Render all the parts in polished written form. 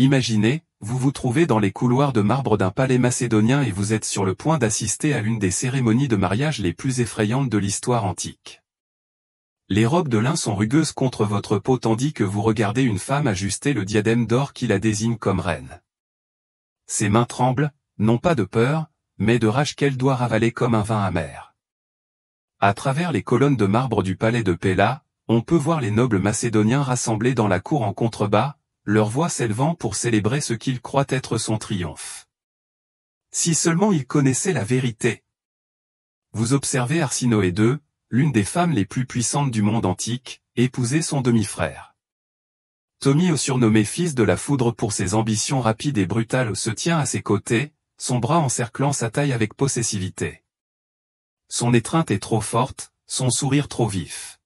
Imaginez, vous vous trouvez dans les couloirs de marbre d'un palais macédonien et vous êtes sur le point d'assister à l'une des cérémonies de mariage les plus effrayantes de l'histoire antique. Les robes de lin sont rugueuses contre votre peau tandis que vous regardez une femme ajuster le diadème d'or qui la désigne comme reine. Ses mains tremblent, non pas de peur, mais de rage qu'elle doit ravaler comme un vin amer. À travers les colonnes de marbre du palais de Péla, on peut voir les nobles macédoniens rassemblés dans la cour en contrebas, leur voix s'élevant pour célébrer ce qu'ils croient être son triomphe. Si seulement ils connaissaient la vérité. Vous observez Arsinoé II, l'une des femmes les plus puissantes du monde antique, épouser son demi-frère. Tomie, surnommé fils de la foudre pour ses ambitions rapides et brutales, se tient à ses côtés, son bras encerclant sa taille avec possessivité. Son étreinte est trop forte, son sourire trop vif.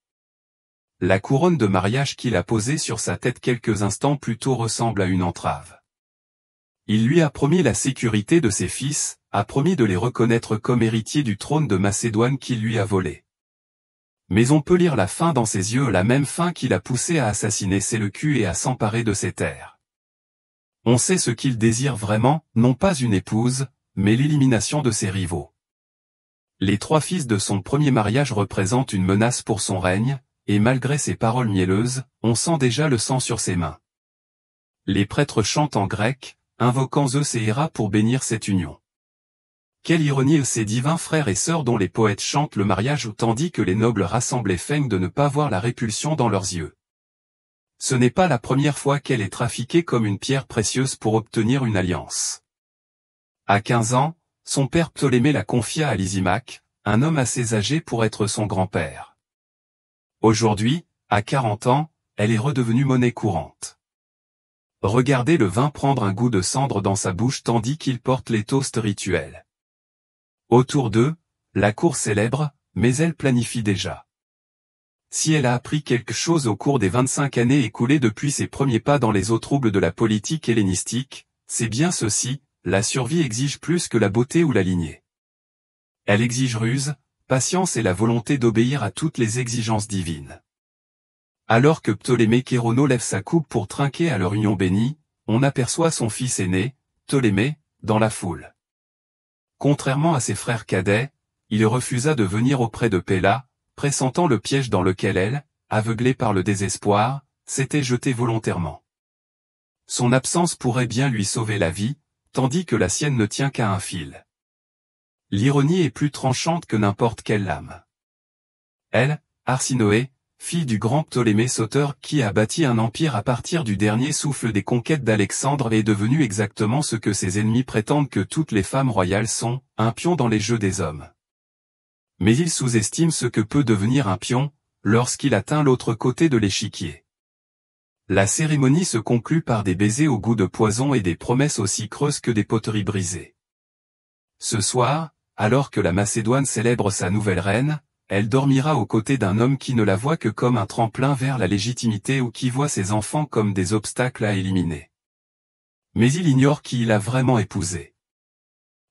La couronne de mariage qu'il a posée sur sa tête quelques instants plus tôt ressemble à une entrave. Il lui a promis la sécurité de ses fils, a promis de les reconnaître comme héritiers du trône de Macédoine qu'il lui a volé. Mais on peut lire la faim dans ses yeux, la même faim qui l'a poussé à assassiner Séleucus et à s'emparer de ses terres. On sait ce qu'il désire vraiment, non pas une épouse, mais l'élimination de ses rivaux. Les 3 fils de son premier mariage représentent une menace pour son règne, et malgré ses paroles mielleuses, on sent déjà le sang sur ses mains. Les prêtres chantent en grec, invoquant Zeus et Héra pour bénir cette union. Quelle ironie ces divins frères et sœurs dont les poètes chantent le mariage tandis que les nobles rassemblés feignent de ne pas voir la répulsion dans leurs yeux. Ce n'est pas la première fois qu'elle est trafiquée comme une pierre précieuse pour obtenir une alliance. À 15 ans, son père Ptolémée la confia à Lysimaque, un homme assez âgé pour être son grand-père. Aujourd'hui, à 40 ans, elle est redevenue monnaie courante. Regardez le vin prendre un goût de cendre dans sa bouche tandis qu'il porte les toasts rituels. Autour d'eux, la cour célèbre, mais elle planifie déjà. Si elle a appris quelque chose au cours des 25 années écoulées depuis ses premiers pas dans les eaux troubles de la politique hellénistique, c'est bien ceci, la survie exige plus que la beauté ou la lignée. Elle exige ruse, patience et la volonté d'obéir à toutes les exigences divines. Alors que Ptolémée Kérono lève sa coupe pour trinquer à leur union bénie, on aperçoit son fils aîné, Ptolémée, dans la foule. Contrairement à ses frères cadets, il refusa de venir auprès de Péla, pressentant le piège dans lequel elle, aveuglée par le désespoir, s'était jetée volontairement. Son absence pourrait bien lui sauver la vie, tandis que la sienne ne tient qu'à un fil. L'ironie est plus tranchante que n'importe quelle lame. Elle, Arsinoé, fille du grand Ptolémée Sauteur qui a bâti un empire à partir du dernier souffle des conquêtes d'Alexandre, est devenue exactement ce que ses ennemis prétendent que toutes les femmes royales sont, un pion dans les jeux des hommes. Mais ils sous-estiment ce que peut devenir un pion, lorsqu'il atteint l'autre côté de l'échiquier. La cérémonie se conclut par des baisers au goût de poison et des promesses aussi creuses que des poteries brisées. Ce soir, alors que la Macédoine célèbre sa nouvelle reine, elle dormira aux côtés d'un homme qui ne la voit que comme un tremplin vers la légitimité ou qui voit ses enfants comme des obstacles à éliminer. Mais il ignore qui il a vraiment épousé.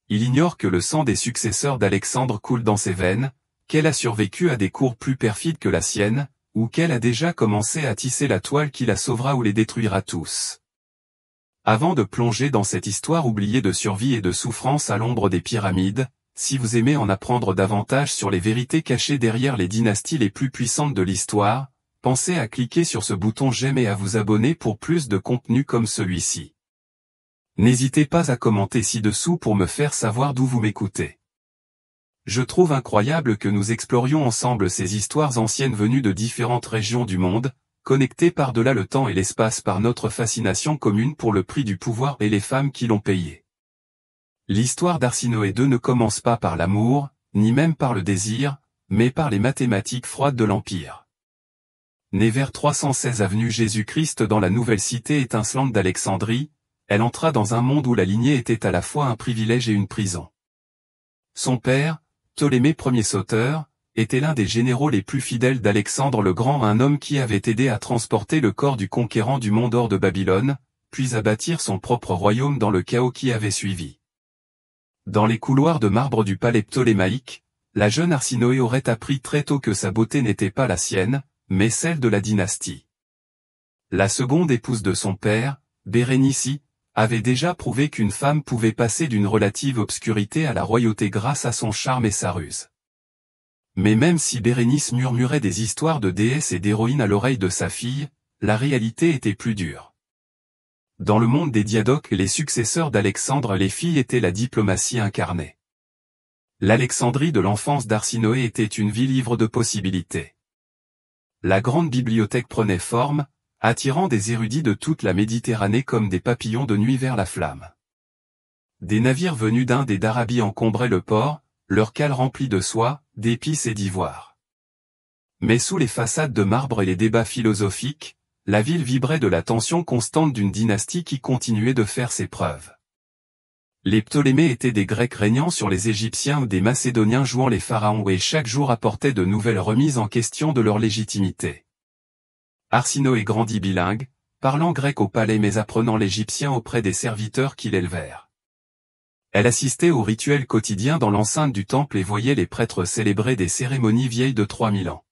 Il ignore que le sang des successeurs d'Alexandre coule dans ses veines, qu'elle a survécu à des cours plus perfides que la sienne, ou qu'elle a déjà commencé à tisser la toile qui la sauvera ou les détruira tous. Avant de plonger dans cette histoire oubliée de survie et de souffrance à l'ombre des pyramides, si vous aimez en apprendre davantage sur les vérités cachées derrière les dynasties les plus puissantes de l'histoire, pensez à cliquer sur ce bouton j'aime et à vous abonner pour plus de contenu comme celui-ci. N'hésitez pas à commenter ci-dessous pour me faire savoir d'où vous m'écoutez. Je trouve incroyable que nous explorions ensemble ces histoires anciennes venues de différentes régions du monde, connectées par-delà le temps et l'espace par notre fascination commune pour le prix du pouvoir et les femmes qui l'ont payé. L'histoire d'Arsinoé II ne commence pas par l'amour, ni même par le désir, mais par les mathématiques froides de l'Empire. Née vers 316 avenue Jésus-Christ dans la nouvelle cité étincelante d'Alexandrie, elle entra dans un monde où la lignée était à la fois un privilège et une prison. Son père, Ptolémée Ier Sauteur, était l'un des généraux les plus fidèles d'Alexandre le Grand, un homme qui avait aidé à transporter le corps du conquérant du Mont d'Or de Babylone, puis à bâtir son propre royaume dans le chaos qui avait suivi. Dans les couloirs de marbre du palais ptolémaïque, la jeune Arsinoé aurait appris très tôt que sa beauté n'était pas la sienne, mais celle de la dynastie. La seconde épouse de son père, Bérénice, avait déjà prouvé qu'une femme pouvait passer d'une relative obscurité à la royauté grâce à son charme et sa ruse. Mais même si Bérénice murmurait des histoires de déesses et d'héroïnes à l'oreille de sa fille, la réalité était plus dure. Dans le monde des Diadoques, les successeurs d'Alexandre, les filles étaient la diplomatie incarnée. L'Alexandrie de l'enfance d'Arsinoé était une ville ivre de possibilités. La grande bibliothèque prenait forme, attirant des érudits de toute la Méditerranée comme des papillons de nuit vers la flamme. Des navires venus d'Inde et d'Arabie encombraient le port, leurs cales remplies de soie, d'épices et d'ivoire. Mais sous les façades de marbre et les débats philosophiques, la ville vibrait de la tension constante d'une dynastie qui continuait de faire ses preuves. Les Ptolémées étaient des Grecs régnant sur les Égyptiens ou des Macédoniens jouant les pharaons et chaque jour apportait de nouvelles remises en question de leur légitimité. Arsinoé grandit bilingue, parlant grec au palais mais apprenant l'égyptien auprès des serviteurs qui l'élevèrent. Elle assistait aux rituels quotidiens dans l'enceinte du temple et voyait les prêtres célébrer des cérémonies vieilles de 3000 ans.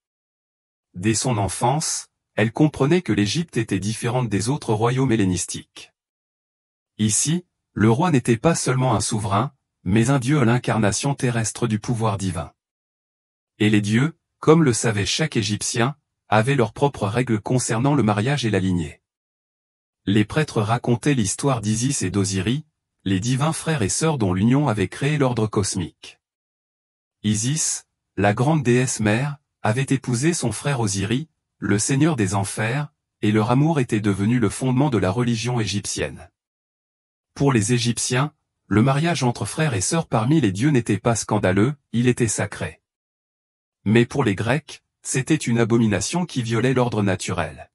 Dès son enfance, elle comprenait que l'Égypte était différente des autres royaumes hellénistiques. Ici, le roi n'était pas seulement un souverain, mais un dieu à l'incarnation terrestre du pouvoir divin. Et les dieux, comme le savait chaque Égyptien, avaient leurs propres règles concernant le mariage et la lignée. Les prêtres racontaient l'histoire d'Isis et d'Osiris, les divins frères et sœurs dont l'union avait créé l'ordre cosmique. Isis, la grande déesse mère, avait épousé son frère Osiris, le seigneur des enfers, et leur amour était devenu le fondement de la religion égyptienne. Pour les Égyptiens, le mariage entre frères et sœurs parmi les dieux n'était pas scandaleux, il était sacré. Mais pour les Grecs, c'était une abomination qui violait l'ordre naturel.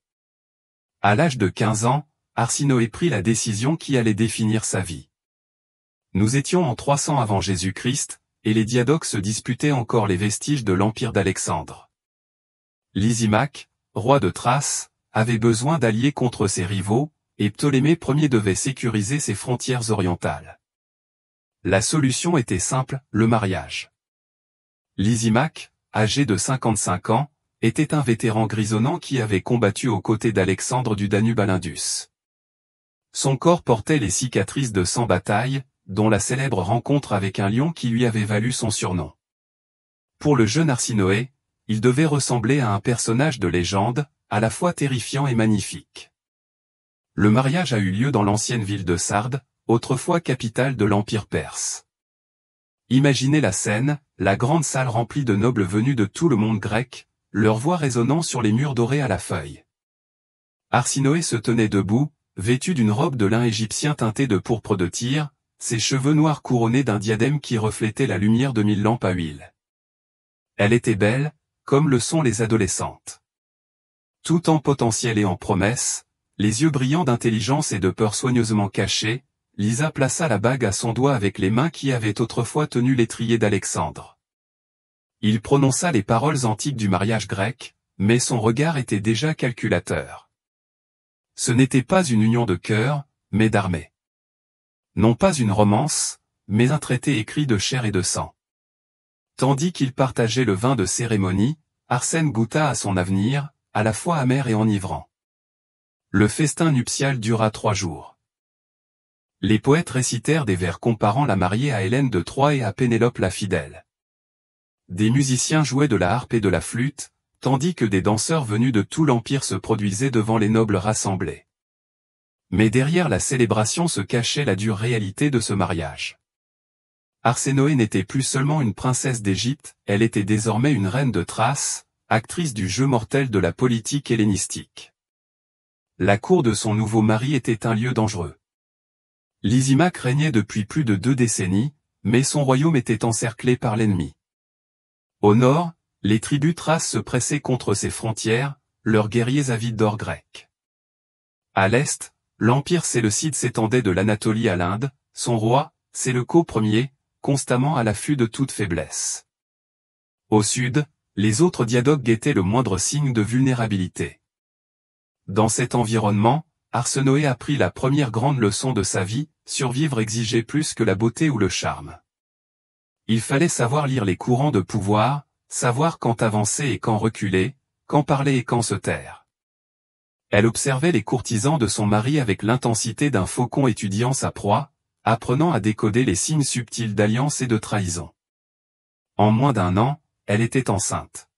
À l'âge de 15 ans, Arsinoé prit la décision qui allait définir sa vie. Nous étions en 300 avant Jésus-Christ, et les Diadoques se disputaient encore les vestiges de l'empire d'Alexandre. Lysimaque, roi de Thrace, avait besoin d'alliés contre ses rivaux, et Ptolémée Ier devait sécuriser ses frontières orientales. La solution était simple, le mariage. Lysimaque, âgé de 55 ans, était un vétéran grisonnant qui avait combattu aux côtés d'Alexandre du Danube à l'Indus. Son corps portait les cicatrices de 100 batailles, dont la célèbre rencontre avec un lion qui lui avait valu son surnom. Pour le jeune Arsinoé, il devait ressembler à un personnage de légende, à la fois terrifiant et magnifique. Le mariage a eu lieu dans l'ancienne ville de Sardes, autrefois capitale de l'Empire perse. Imaginez la scène, la grande salle remplie de nobles venus de tout le monde grec, leur voix résonnant sur les murs dorés à la feuille. Arsinoé se tenait debout, vêtu d'une robe de lin égyptien teintée de pourpre de Tyr, ses cheveux noirs couronnés d'un diadème qui reflétait la lumière de 1000 lampes à huile. Elle était belle, comme le sont les adolescentes. Tout en potentiel et en promesse, les yeux brillants d'intelligence et de peur soigneusement cachés, Lisa plaça la bague à son doigt avec les mains qui avaient autrefois tenu l'étrier d'Alexandre. Il prononça les paroles antiques du mariage grec, mais son regard était déjà calculateur. Ce n'était pas une union de cœur, mais d'armée. Non pas une romance, mais un traité écrit de chair et de sang. Tandis qu'il partageait le vin de cérémonie, Arsène goûta à son avenir, à la fois amer et enivrant. Le festin nuptial dura 3 jours. Les poètes récitèrent des vers comparant la mariée à Hélène de Troie et à Pénélope la fidèle. Des musiciens jouaient de la harpe et de la flûte, tandis que des danseurs venus de tout l'Empire se produisaient devant les nobles rassemblés. Mais derrière la célébration se cachait la dure réalité de ce mariage. Arsinoé n'était plus seulement une princesse d'Égypte, elle était désormais une reine de Thrace, actrice du jeu mortel de la politique hellénistique. La cour de son nouveau mari était un lieu dangereux. Lysimaque régnait depuis plus de 2 décennies, mais son royaume était encerclé par l'ennemi. Au nord, les tribus thraces se pressaient contre ses frontières, leurs guerriers avides d'or grec. À l'est, l'empire séleucide s'étendait de l'Anatolie à l'Inde, son roi, Séleuco Ier, constamment à l'affût de toute faiblesse. Au sud, les autres Diadoques guettaient le moindre signe de vulnérabilité. Dans cet environnement, Arsinoé apprit la première grande leçon de sa vie, survivre exigeait plus que la beauté ou le charme. Il fallait savoir lire les courants de pouvoir, savoir quand avancer et quand reculer, quand parler et quand se taire. Elle observait les courtisans de son mari avec l'intensité d'un faucon étudiant sa proie, apprenant à décoder les signes subtils d'alliance et de trahison. En moins d'1 an, elle était enceinte.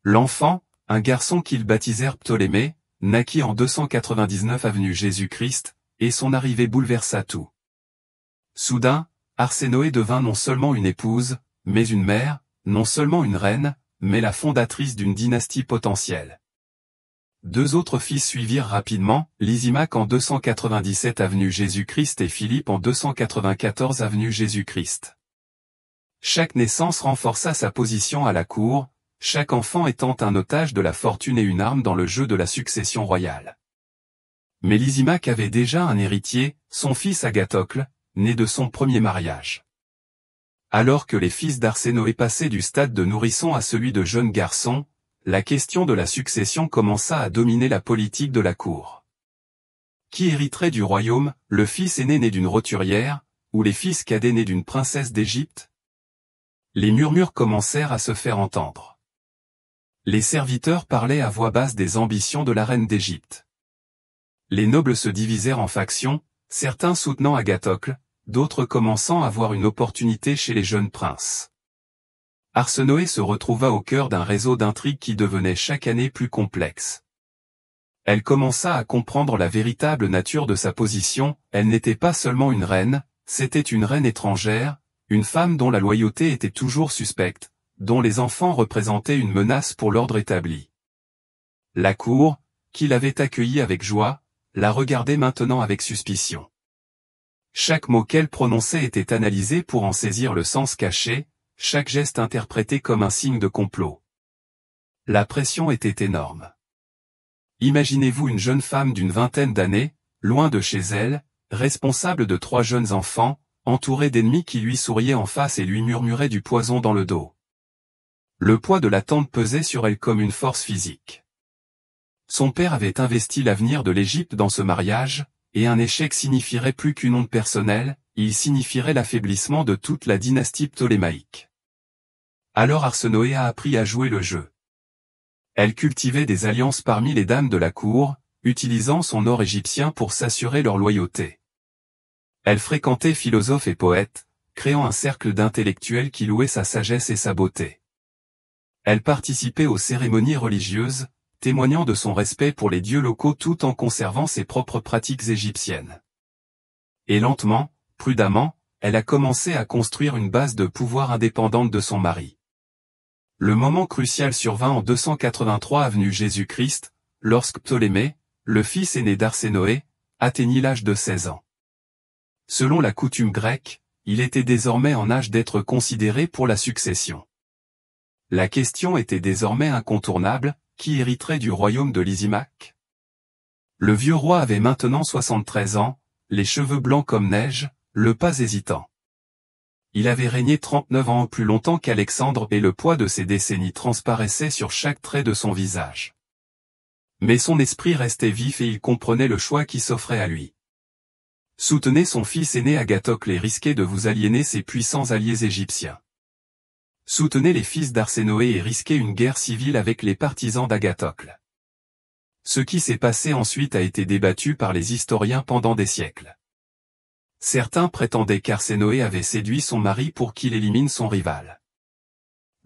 L'enfant, un garçon qu'ils baptisèrent Ptolémée, naquit en 299 avenue Jésus-Christ, et son arrivée bouleversa tout. Soudain, Arsinoé devint non seulement une épouse, mais une mère, non seulement une reine, mais la fondatrice d'une dynastie potentielle. 2 autres fils suivirent rapidement, Lysimaque en 297 avenue Jésus-Christ et Philippe en 294 avenue Jésus-Christ. Chaque naissance renforça sa position à la cour, chaque enfant étant un otage de la fortune et une arme dans le jeu de la succession royale. Mais Lysimaque avait déjà un héritier, son fils Agathocle, né de son premier mariage. Alors que les fils d'Arsinoé passaient du stade de nourrisson à celui de jeune garçon, la question de la succession commença à dominer la politique de la cour. Qui hériterait du royaume, le fils aîné né d'une roturière, ou les fils cadets nés d'une princesse d'Égypte? Les murmures commencèrent à se faire entendre. Les serviteurs parlaient à voix basse des ambitions de la reine d'Égypte. Les nobles se divisèrent en factions, certains soutenant Agathocle, d'autres commençant à voir une opportunité chez les jeunes princes. Arsinoé se retrouva au cœur d'un réseau d'intrigues qui devenait chaque année plus complexe. Elle commença à comprendre la véritable nature de sa position, elle n'était pas seulement une reine, c'était une reine étrangère, une femme dont la loyauté était toujours suspecte, dont les enfants représentaient une menace pour l'ordre établi. La cour, qui l'avait accueillie avec joie, la regardait maintenant avec suspicion. Chaque mot qu'elle prononçait était analysé pour en saisir le sens caché, chaque geste interprété comme un signe de complot. La pression était énorme. Imaginez-vous une jeune femme d'une vingtaine d'années, loin de chez elle, responsable de 3 jeunes enfants, entourée d'ennemis qui lui souriaient en face et lui murmuraient du poison dans le dos. Le poids de l'attente pesait sur elle comme une force physique. Son père avait investi l'avenir de l'Égypte dans ce mariage, et un échec signifierait plus qu'une honte personnelle, il signifierait l'affaiblissement de toute la dynastie ptolémaïque. Alors Arsinoé a appris à jouer le jeu. Elle cultivait des alliances parmi les dames de la cour, utilisant son or égyptien pour s'assurer leur loyauté. Elle fréquentait philosophes et poètes, créant un cercle d'intellectuels qui louaient sa sagesse et sa beauté. Elle participait aux cérémonies religieuses, témoignant de son respect pour les dieux locaux tout en conservant ses propres pratiques égyptiennes. Et lentement, prudemment, elle a commencé à construire une base de pouvoir indépendante de son mari. Le moment crucial survint en 283 avenue Jésus-Christ, lorsque Ptolémée, le fils aîné d'Arsinoé, atteignit l'âge de 16 ans. Selon la coutume grecque, il était désormais en âge d'être considéré pour la succession. La question était désormais incontournable, qui hériterait du royaume de Lysimaque? Le vieux roi avait maintenant 73 ans, les cheveux blancs comme neige, le pas hésitant. Il avait régné 39 ans plus longtemps qu'Alexandre et le poids de ces décennies transparaissait sur chaque trait de son visage. Mais son esprit restait vif et il comprenait le choix qui s'offrait à lui. Soutenez son fils aîné Agathocle et risquez de vous aliéner ses puissants alliés égyptiens. Soutenez les fils d'Arsinoé et risquez une guerre civile avec les partisans d'Agathocle. Ce qui s'est passé ensuite a été débattu par les historiens pendant des siècles. Certains prétendaient qu'Arsinoé avait séduit son mari pour qu'il élimine son rival.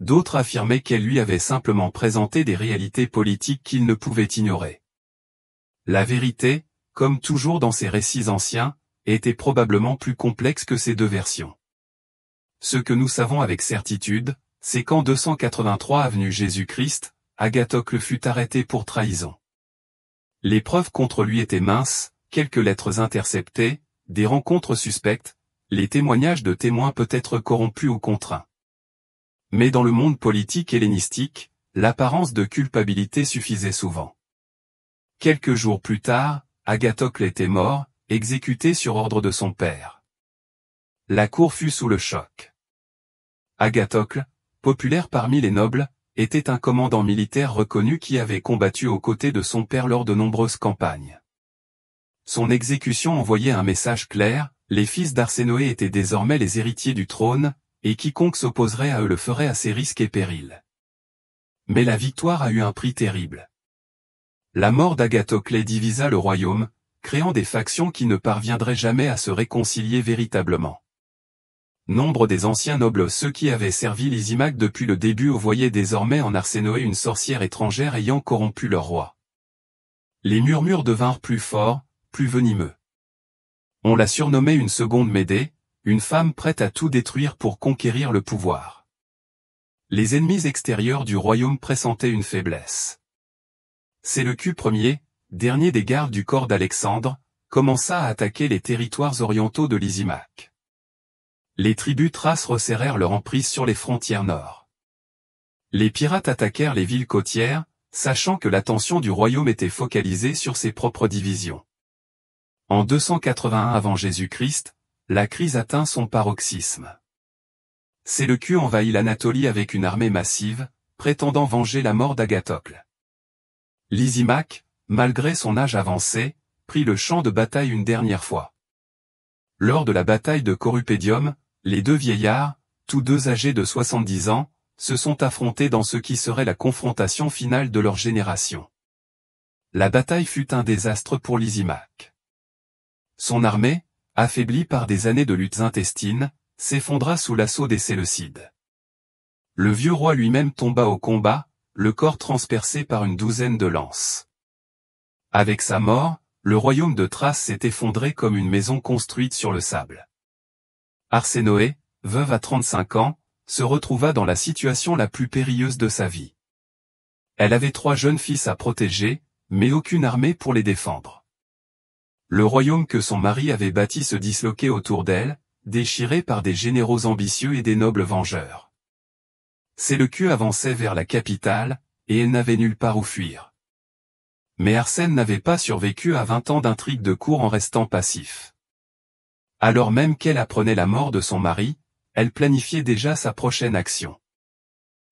D'autres affirmaient qu'elle lui avait simplement présenté des réalités politiques qu'il ne pouvait ignorer. La vérité, comme toujours dans ces récits anciens, était probablement plus complexe que ces 2 versions. Ce que nous savons avec certitude, c'est qu'en 283 avenue Jésus-Christ, Agathocle fut arrêté pour trahison. Les preuves contre lui étaient minces, quelques lettres interceptées, des rencontres suspectes, les témoignages de témoins peut-être corrompus ou contraints. Mais dans le monde politique hellénistique, l'apparence de culpabilité suffisait souvent. Quelques jours plus tard, Agathocle était mort, exécuté sur ordre de son père. La cour fut sous le choc. Agathocle, populaire parmi les nobles, était un commandant militaire reconnu qui avait combattu aux côtés de son père lors de nombreuses campagnes. Son exécution envoyait un message clair, les fils d'Arsinoé étaient désormais les héritiers du trône, et quiconque s'opposerait à eux le ferait à ses risques et périls. Mais la victoire a eu un prix terrible. La mort d'Agathoclès divisa le royaume, créant des factions qui ne parviendraient jamais à se réconcilier véritablement. Nombre des anciens nobles, ceux qui avaient servi Lysimaque depuis le début, voyaient désormais en Arsinoé une sorcière étrangère ayant corrompu leur roi. Les murmures devinrent plus forts, plus venimeux. On la surnommait une seconde Médée, une femme prête à tout détruire pour conquérir le pouvoir. Les ennemis extérieurs du royaume pressentaient une faiblesse. Séleucus Ier, dernier des gardes du corps d'Alexandre, commença à attaquer les territoires orientaux de Lysimaque. Les tribus thraces resserrèrent leur emprise sur les frontières nord. Les pirates attaquèrent les villes côtières, sachant que l'attention du royaume était focalisée sur ses propres divisions. En 281 avant Jésus-Christ, la crise atteint son paroxysme. Séleucus envahit l'Anatolie avec une armée massive, prétendant venger la mort d'Agathocle. Lysimaque, malgré son âge avancé, prit le champ de bataille une dernière fois. Lors de la bataille de Corupédium, les deux vieillards, tous deux âgés de 70 ans, se sont affrontés dans ce qui serait la confrontation finale de leur génération. La bataille fut un désastre pour Lysimaque. Son armée, affaiblie par des années de luttes intestines, s'effondra sous l'assaut des Séleucides. Le vieux roi lui-même tomba au combat, le corps transpercé par une douzaine de lances. Avec sa mort, le royaume de Thrace s'est effondré comme une maison construite sur le sable. Arsinoé, veuve à 35 ans, se retrouva dans la situation la plus périlleuse de sa vie. Elle avait 3 jeunes fils à protéger, mais aucune armée pour les défendre. Le royaume que son mari avait bâti se disloquait autour d'elle, déchiré par des généraux ambitieux et des nobles vengeurs. Séleucus avançait vers la capitale, et elle n'avait nulle part où fuir. Mais Arsène n'avait pas survécu à 20 ans d'intrigues de cour en restant passif. Alors même qu'elle apprenait la mort de son mari, elle planifiait déjà sa prochaine action.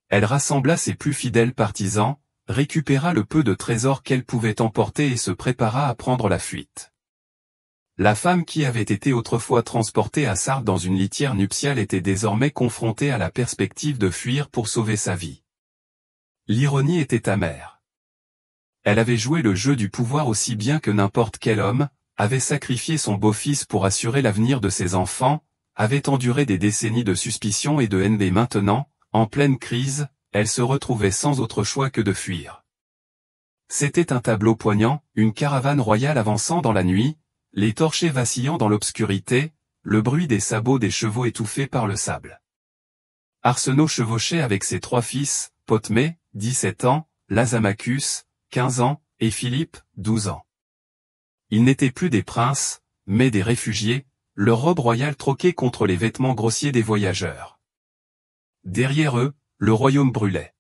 Elle rassembla ses plus fidèles partisans, récupéra le peu de trésors qu'elle pouvait emporter et se prépara à prendre la fuite. La femme qui avait été autrefois transportée à Sardes dans une litière nuptiale était désormais confrontée à la perspective de fuir pour sauver sa vie. L'ironie était amère. Elle avait joué le jeu du pouvoir aussi bien que n'importe quel homme, avait sacrifié son beau-fils pour assurer l'avenir de ses enfants, avait enduré des décennies de suspicion et de haine et maintenant, en pleine crise, elle se retrouvait sans autre choix que de fuir. C'était un tableau poignant, une caravane royale avançant dans la nuit, les torchers vacillant dans l'obscurité, le bruit des sabots des chevaux étouffés par le sable. Arsène chevauchait avec ses 3 fils, Potmé, 17 ans, Lasamachus, 15 ans, et Philippe, 12 ans. Ils n'étaient plus des princes, mais des réfugiés, leur robe royale troquée contre les vêtements grossiers des voyageurs. Derrière eux, le royaume brûlait.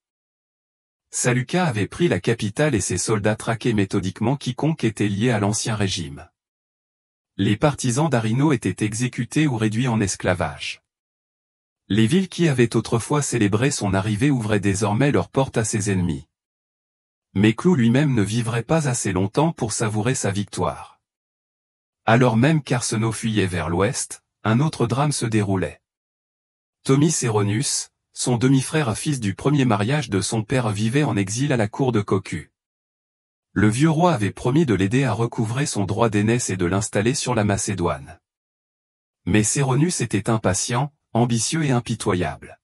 Saluca avait pris la capitale et ses soldats traquaient méthodiquement quiconque était lié à l'ancien régime. Les partisans d'Arino étaient exécutés ou réduits en esclavage. Les villes qui avaient autrefois célébré son arrivée ouvraient désormais leurs portes à ses ennemis. Mais Clou lui-même ne vivrait pas assez longtemps pour savourer sa victoire. Alors même qu'Arsène fuyait vers l'ouest, un autre drame se déroulait. Tommy Céronus, son demi-frère fils du premier mariage de son père, vivait en exil à la cour de Cocu. Le vieux roi avait promis de l'aider à recouvrer son droit d'aînesse et de l'installer sur la Macédoine. Mais Céronus était impatient, ambitieux et impitoyable.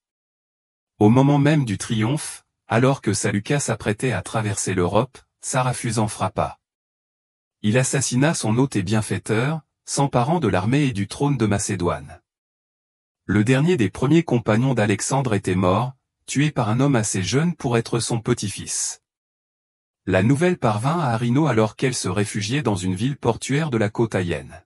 Au moment même du triomphe, alors que Saluca s'apprêtait à traverser l'Europe, Saraphusan frappa. Il assassina son hôte et bienfaiteur, s'emparant de l'armée et du trône de Macédoine. Le dernier des premiers compagnons d'Alexandre était mort, tué par un homme assez jeune pour être son petit-fils. La nouvelle parvint à Arino alors qu'elle se réfugiait dans une ville portuaire de la côte Aïenne.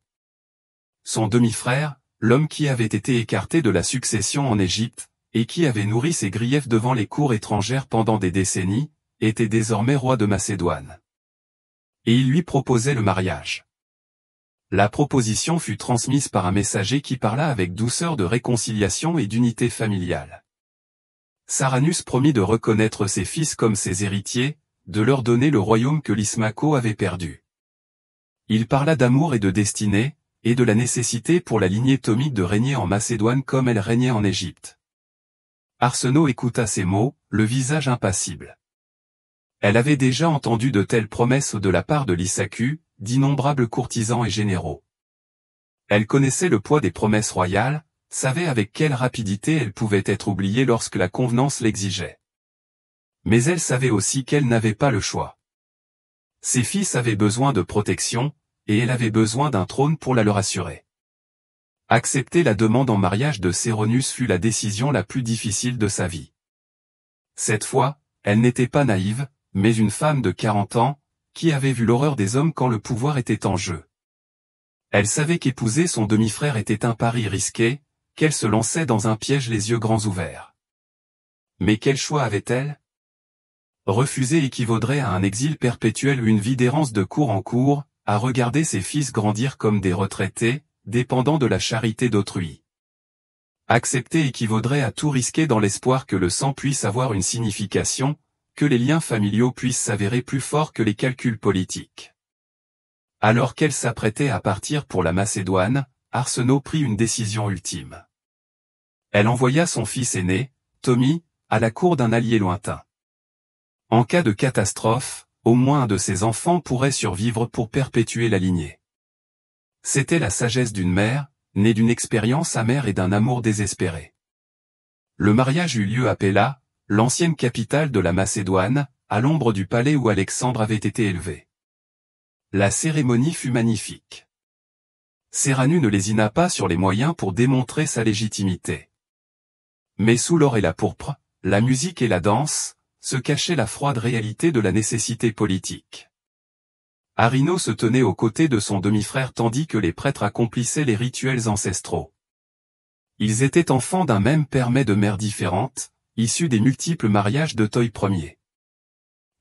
Son demi-frère, l'homme qui avait été écarté de la succession en Égypte, et qui avait nourri ses griefs devant les cours étrangères pendant des décennies, était désormais roi de Macédoine. Et il lui proposait le mariage. La proposition fut transmise par un messager qui parla avec douceur de réconciliation et d'unité familiale. Saranus promit de reconnaître ses fils comme ses héritiers, de leur donner le royaume que Lysimaco avait perdu. Il parla d'amour et de destinée, et de la nécessité pour la lignée thomique de régner en Macédoine comme elle régnait en Égypte. Arsène écouta ces mots, le visage impassible. Elle avait déjà entendu de telles promesses de la part de Lysaku, d'innombrables courtisans et généraux. Elle connaissait le poids des promesses royales, savait avec quelle rapidité elles pouvaient être oubliées lorsque la convenance l'exigeait. Mais elle savait aussi qu'elle n'avait pas le choix. Ses fils avaient besoin de protection, et elle avait besoin d'un trône pour la leur assurer. Accepter la demande en mariage de Céronus fut la décision la plus difficile de sa vie. Cette fois, elle n'était pas naïve, mais une femme de 40 ans, qui avait vu l'horreur des hommes quand le pouvoir était en jeu. Elle savait qu'épouser son demi-frère était un pari risqué, qu'elle se lançait dans un piège les yeux grands ouverts. Mais quel choix avait-elle? Refuser équivaudrait à un exil perpétuel ou une vie d'errance de cour en cour, à regarder ses fils grandir comme des retraités, dépendant de la charité d'autrui. Accepter équivaudrait à tout risquer dans l'espoir que le sang puisse avoir une signification, que les liens familiaux puissent s'avérer plus forts que les calculs politiques. Alors qu'elle s'apprêtait à partir pour la Macédoine, Arsène prit une décision ultime. Elle envoya son fils aîné, Tommy, à la cour d'un allié lointain. En cas de catastrophe, au moins un de ses enfants pourrait survivre pour perpétuer la lignée. C'était la sagesse d'une mère, née d'une expérience amère et d'un amour désespéré. Le mariage eut lieu à Péla, l'ancienne capitale de la Macédoine, à l'ombre du palais où Alexandre avait été élevé. La cérémonie fut magnifique. Céranu ne lésina pas sur les moyens pour démontrer sa légitimité. Mais sous l'or et la pourpre, la musique et la danse, se cachait la froide réalité de la nécessité politique. Arino se tenait aux côtés de son demi-frère tandis que les prêtres accomplissaient les rituels ancestraux. Ils étaient enfants d'un même père mais de mères différentes, issus des multiples mariages de Toy Ier.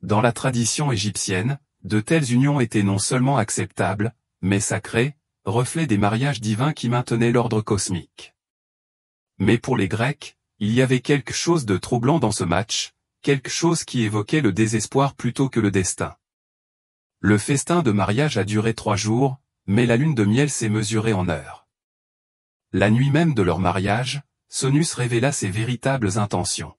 Dans la tradition égyptienne, de telles unions étaient non seulement acceptables, mais sacrées, reflets des mariages divins qui maintenaient l'ordre cosmique. Mais pour les Grecs, il y avait quelque chose de troublant dans ce match, quelque chose qui évoquait le désespoir plutôt que le destin. Le festin de mariage a duré 3 jours, mais la lune de miel s'est mesurée en heures. La nuit même de leur mariage, Sonus révéla ses véritables intentions.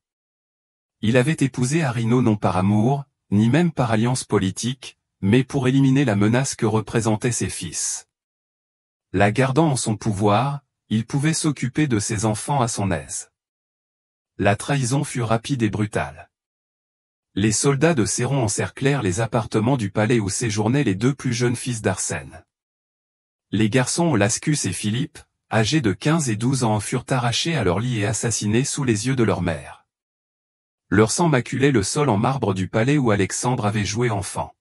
Il avait épousé Arino non par amour, ni même par alliance politique, mais pour éliminer la menace que représentaient ses fils. La gardant en son pouvoir, il pouvait s'occuper de ses enfants à son aise. La trahison fut rapide et brutale. Les soldats de Céron encerclèrent les appartements du palais où séjournaient les 2 plus jeunes fils d'Arsène. Les garçons Lascus et Philippe, âgés de 15 et 12 ans, furent arrachés à leur lit et assassinés sous les yeux de leur mère. Leur sang maculait le sol en marbre du palais où Alexandre avait joué enfant.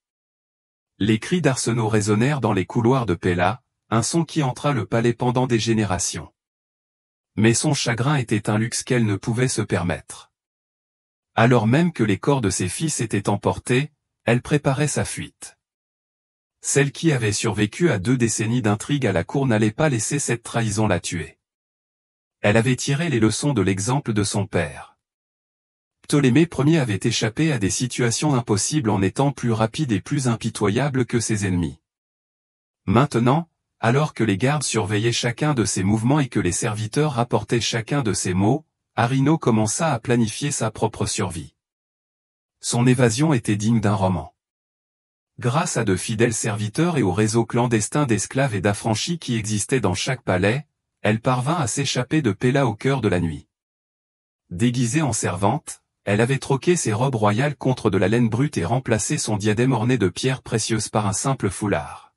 Les cris d'Arsène résonnèrent dans les couloirs de Péla, un son qui entra le palais pendant des générations. Mais son chagrin était un luxe qu'elle ne pouvait se permettre. Alors même que les corps de ses fils étaient emportés, elle préparait sa fuite. Celle qui avait survécu à 2 décennies d'intrigue à la cour n'allait pas laisser cette trahison la tuer. Elle avait tiré les leçons de l'exemple de son père. Ptolémée Ier avait échappé à des situations impossibles en étant plus rapide et plus impitoyable que ses ennemis. Maintenant, alors que les gardes surveillaient chacun de ses mouvements et que les serviteurs rapportaient chacun de ses mots, Arino commença à planifier sa propre survie. Son évasion était digne d'un roman. Grâce à de fidèles serviteurs et au réseau clandestin d'esclaves et d'affranchis qui existait dans chaque palais, elle parvint à s'échapper de Péla au cœur de la nuit. Déguisée en servante, elle avait troqué ses robes royales contre de la laine brute et remplacé son diadème orné de pierres précieuses par un simple foulard.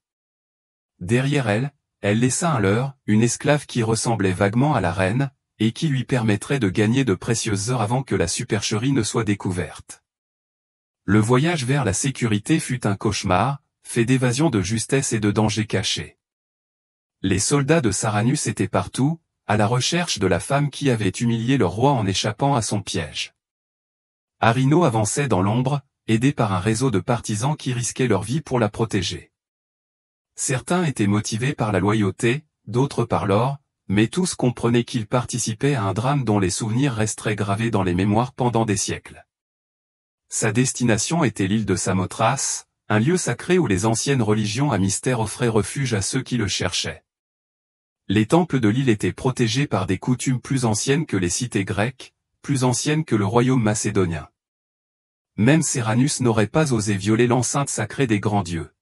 Derrière elle, elle laissa un leurre, une esclave qui ressemblait vaguement à la reine, et qui lui permettrait de gagner de précieuses heures avant que la supercherie ne soit découverte. Le voyage vers la sécurité fut un cauchemar, fait d'évasion de justesse et de dangers cachés. Les soldats de Saranus étaient partout, à la recherche de la femme qui avait humilié leur roi en échappant à son piège. Arino avançait dans l'ombre, aidé par un réseau de partisans qui risquaient leur vie pour la protéger. Certains étaient motivés par la loyauté, d'autres par l'or, mais tous comprenaient qu'ils participaient à un drame dont les souvenirs resteraient gravés dans les mémoires pendant des siècles. Sa destination était l'île de Samothrace, un lieu sacré où les anciennes religions à mystère offraient refuge à ceux qui le cherchaient. Les temples de l'île étaient protégés par des coutumes plus anciennes que les cités grecques, plus anciennes que le royaume macédonien. Même Céranus n'aurait pas osé violer l'enceinte sacrée des grands dieux.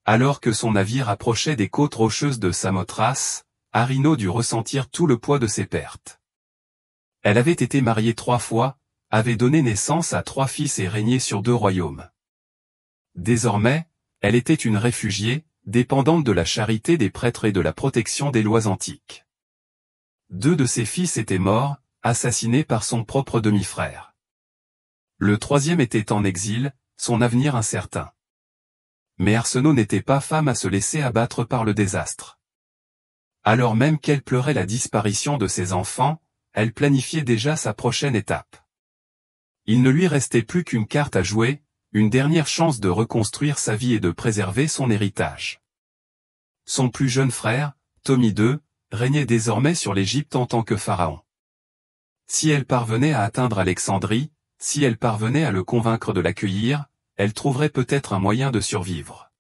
Alors que son navire approchait des côtes rocheuses de Samothrace, Arino dut ressentir tout le poids de ses pertes. Elle avait été mariée 3 fois, avait donné naissance à 3 fils et régné sur 2 royaumes. Désormais, elle était une réfugiée, dépendante de la charité des prêtres et de la protection des lois antiques. 2 de ses fils étaient morts, assassinés par son propre demi-frère. Le 3e était en exil, son avenir incertain. Mais Arsinoé n'était pas femme à se laisser abattre par le désastre. Alors même qu'elle pleurait la disparition de ses enfants, elle planifiait déjà sa prochaine étape. Il ne lui restait plus qu'une carte à jouer, une dernière chance de reconstruire sa vie et de préserver son héritage. Son plus jeune frère, Ptolemy II, régnait désormais sur l'Égypte en tant que pharaon. Si elle parvenait à atteindre Alexandrie, si elle parvenait à le convaincre de l'accueillir, elle trouverait peut-être un moyen de survivre.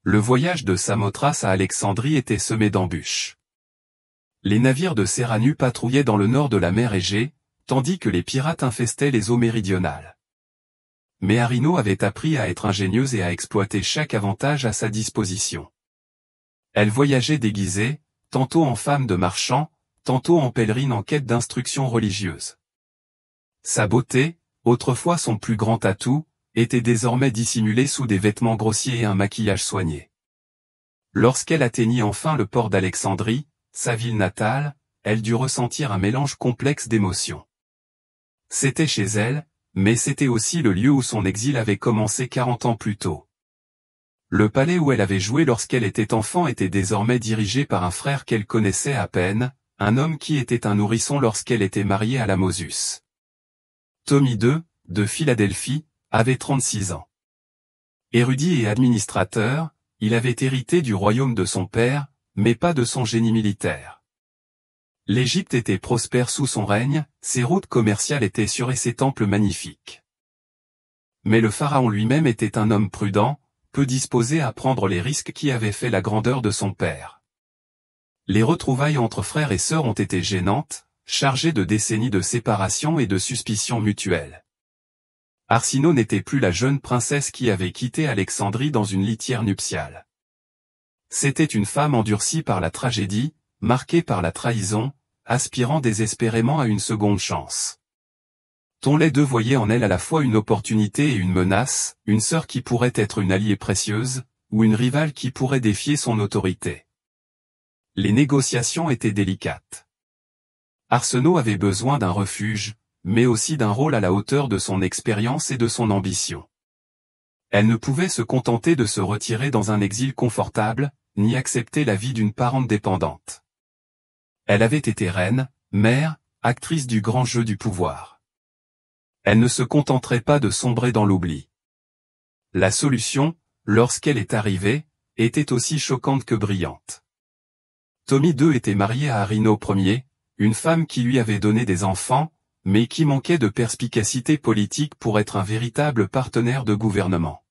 Le voyage de Samothrace à Alexandrie était semé d'embûches. Les navires de Céranus patrouillaient dans le nord de la mer Égée, tandis que les pirates infestaient les eaux méridionales. Mais Arino avait appris à être ingénieuse et à exploiter chaque avantage à sa disposition. Elle voyageait déguisée, tantôt en femme de marchand, tantôt en pèlerine en quête d'instruction religieuse. Sa beauté, autrefois son plus grand atout, était désormais dissimulée sous des vêtements grossiers et un maquillage soigné. Lorsqu'elle atteignit enfin le port d'Alexandrie, sa ville natale, elle dut ressentir un mélange complexe d'émotions. C'était chez elle, mais c'était aussi le lieu où son exil avait commencé 40 ans plus tôt. Le palais où elle avait joué lorsqu'elle était enfant était désormais dirigé par un frère qu'elle connaissait à peine, un homme qui était un nourrisson lorsqu'elle était mariée à la Mosus. Ptolemy II, de Philadelphie, avait 36 ans. Érudit et administrateur, il avait hérité du royaume de son père, mais pas de son génie militaire. L'Égypte était prospère sous son règne, ses routes commerciales étaient sûres et ses temples magnifiques. Mais le pharaon lui-même était un homme prudent, peu disposé à prendre les risques qui avaient fait la grandeur de son père. Les retrouvailles entre frères et sœurs ont été gênantes, chargées de décennies de séparation et de suspicions mutuelles. Arsinoé n'était plus la jeune princesse qui avait quitté Alexandrie dans une litière nuptiale. C'était une femme endurcie par la tragédie, marquée par la trahison, aspirant désespérément à une seconde chance. Les 2 voyaient en elle à la fois une opportunité et une menace, une sœur qui pourrait être une alliée précieuse, ou une rivale qui pourrait défier son autorité. Les négociations étaient délicates. Arsinoé avait besoin d'un refuge, mais aussi d'un rôle à la hauteur de son expérience et de son ambition. Elle ne pouvait se contenter de se retirer dans un exil confortable, ni accepter la vie d'une parente dépendante. Elle avait été reine, mère, actrice du grand jeu du pouvoir. Elle ne se contenterait pas de sombrer dans l'oubli. La solution, lorsqu'elle est arrivée, était aussi choquante que brillante. Ptolemy II était marié à Arino Ier, une femme qui lui avait donné des enfants, mais qui manquait de perspicacité politique pour être un véritable partenaire de gouvernement.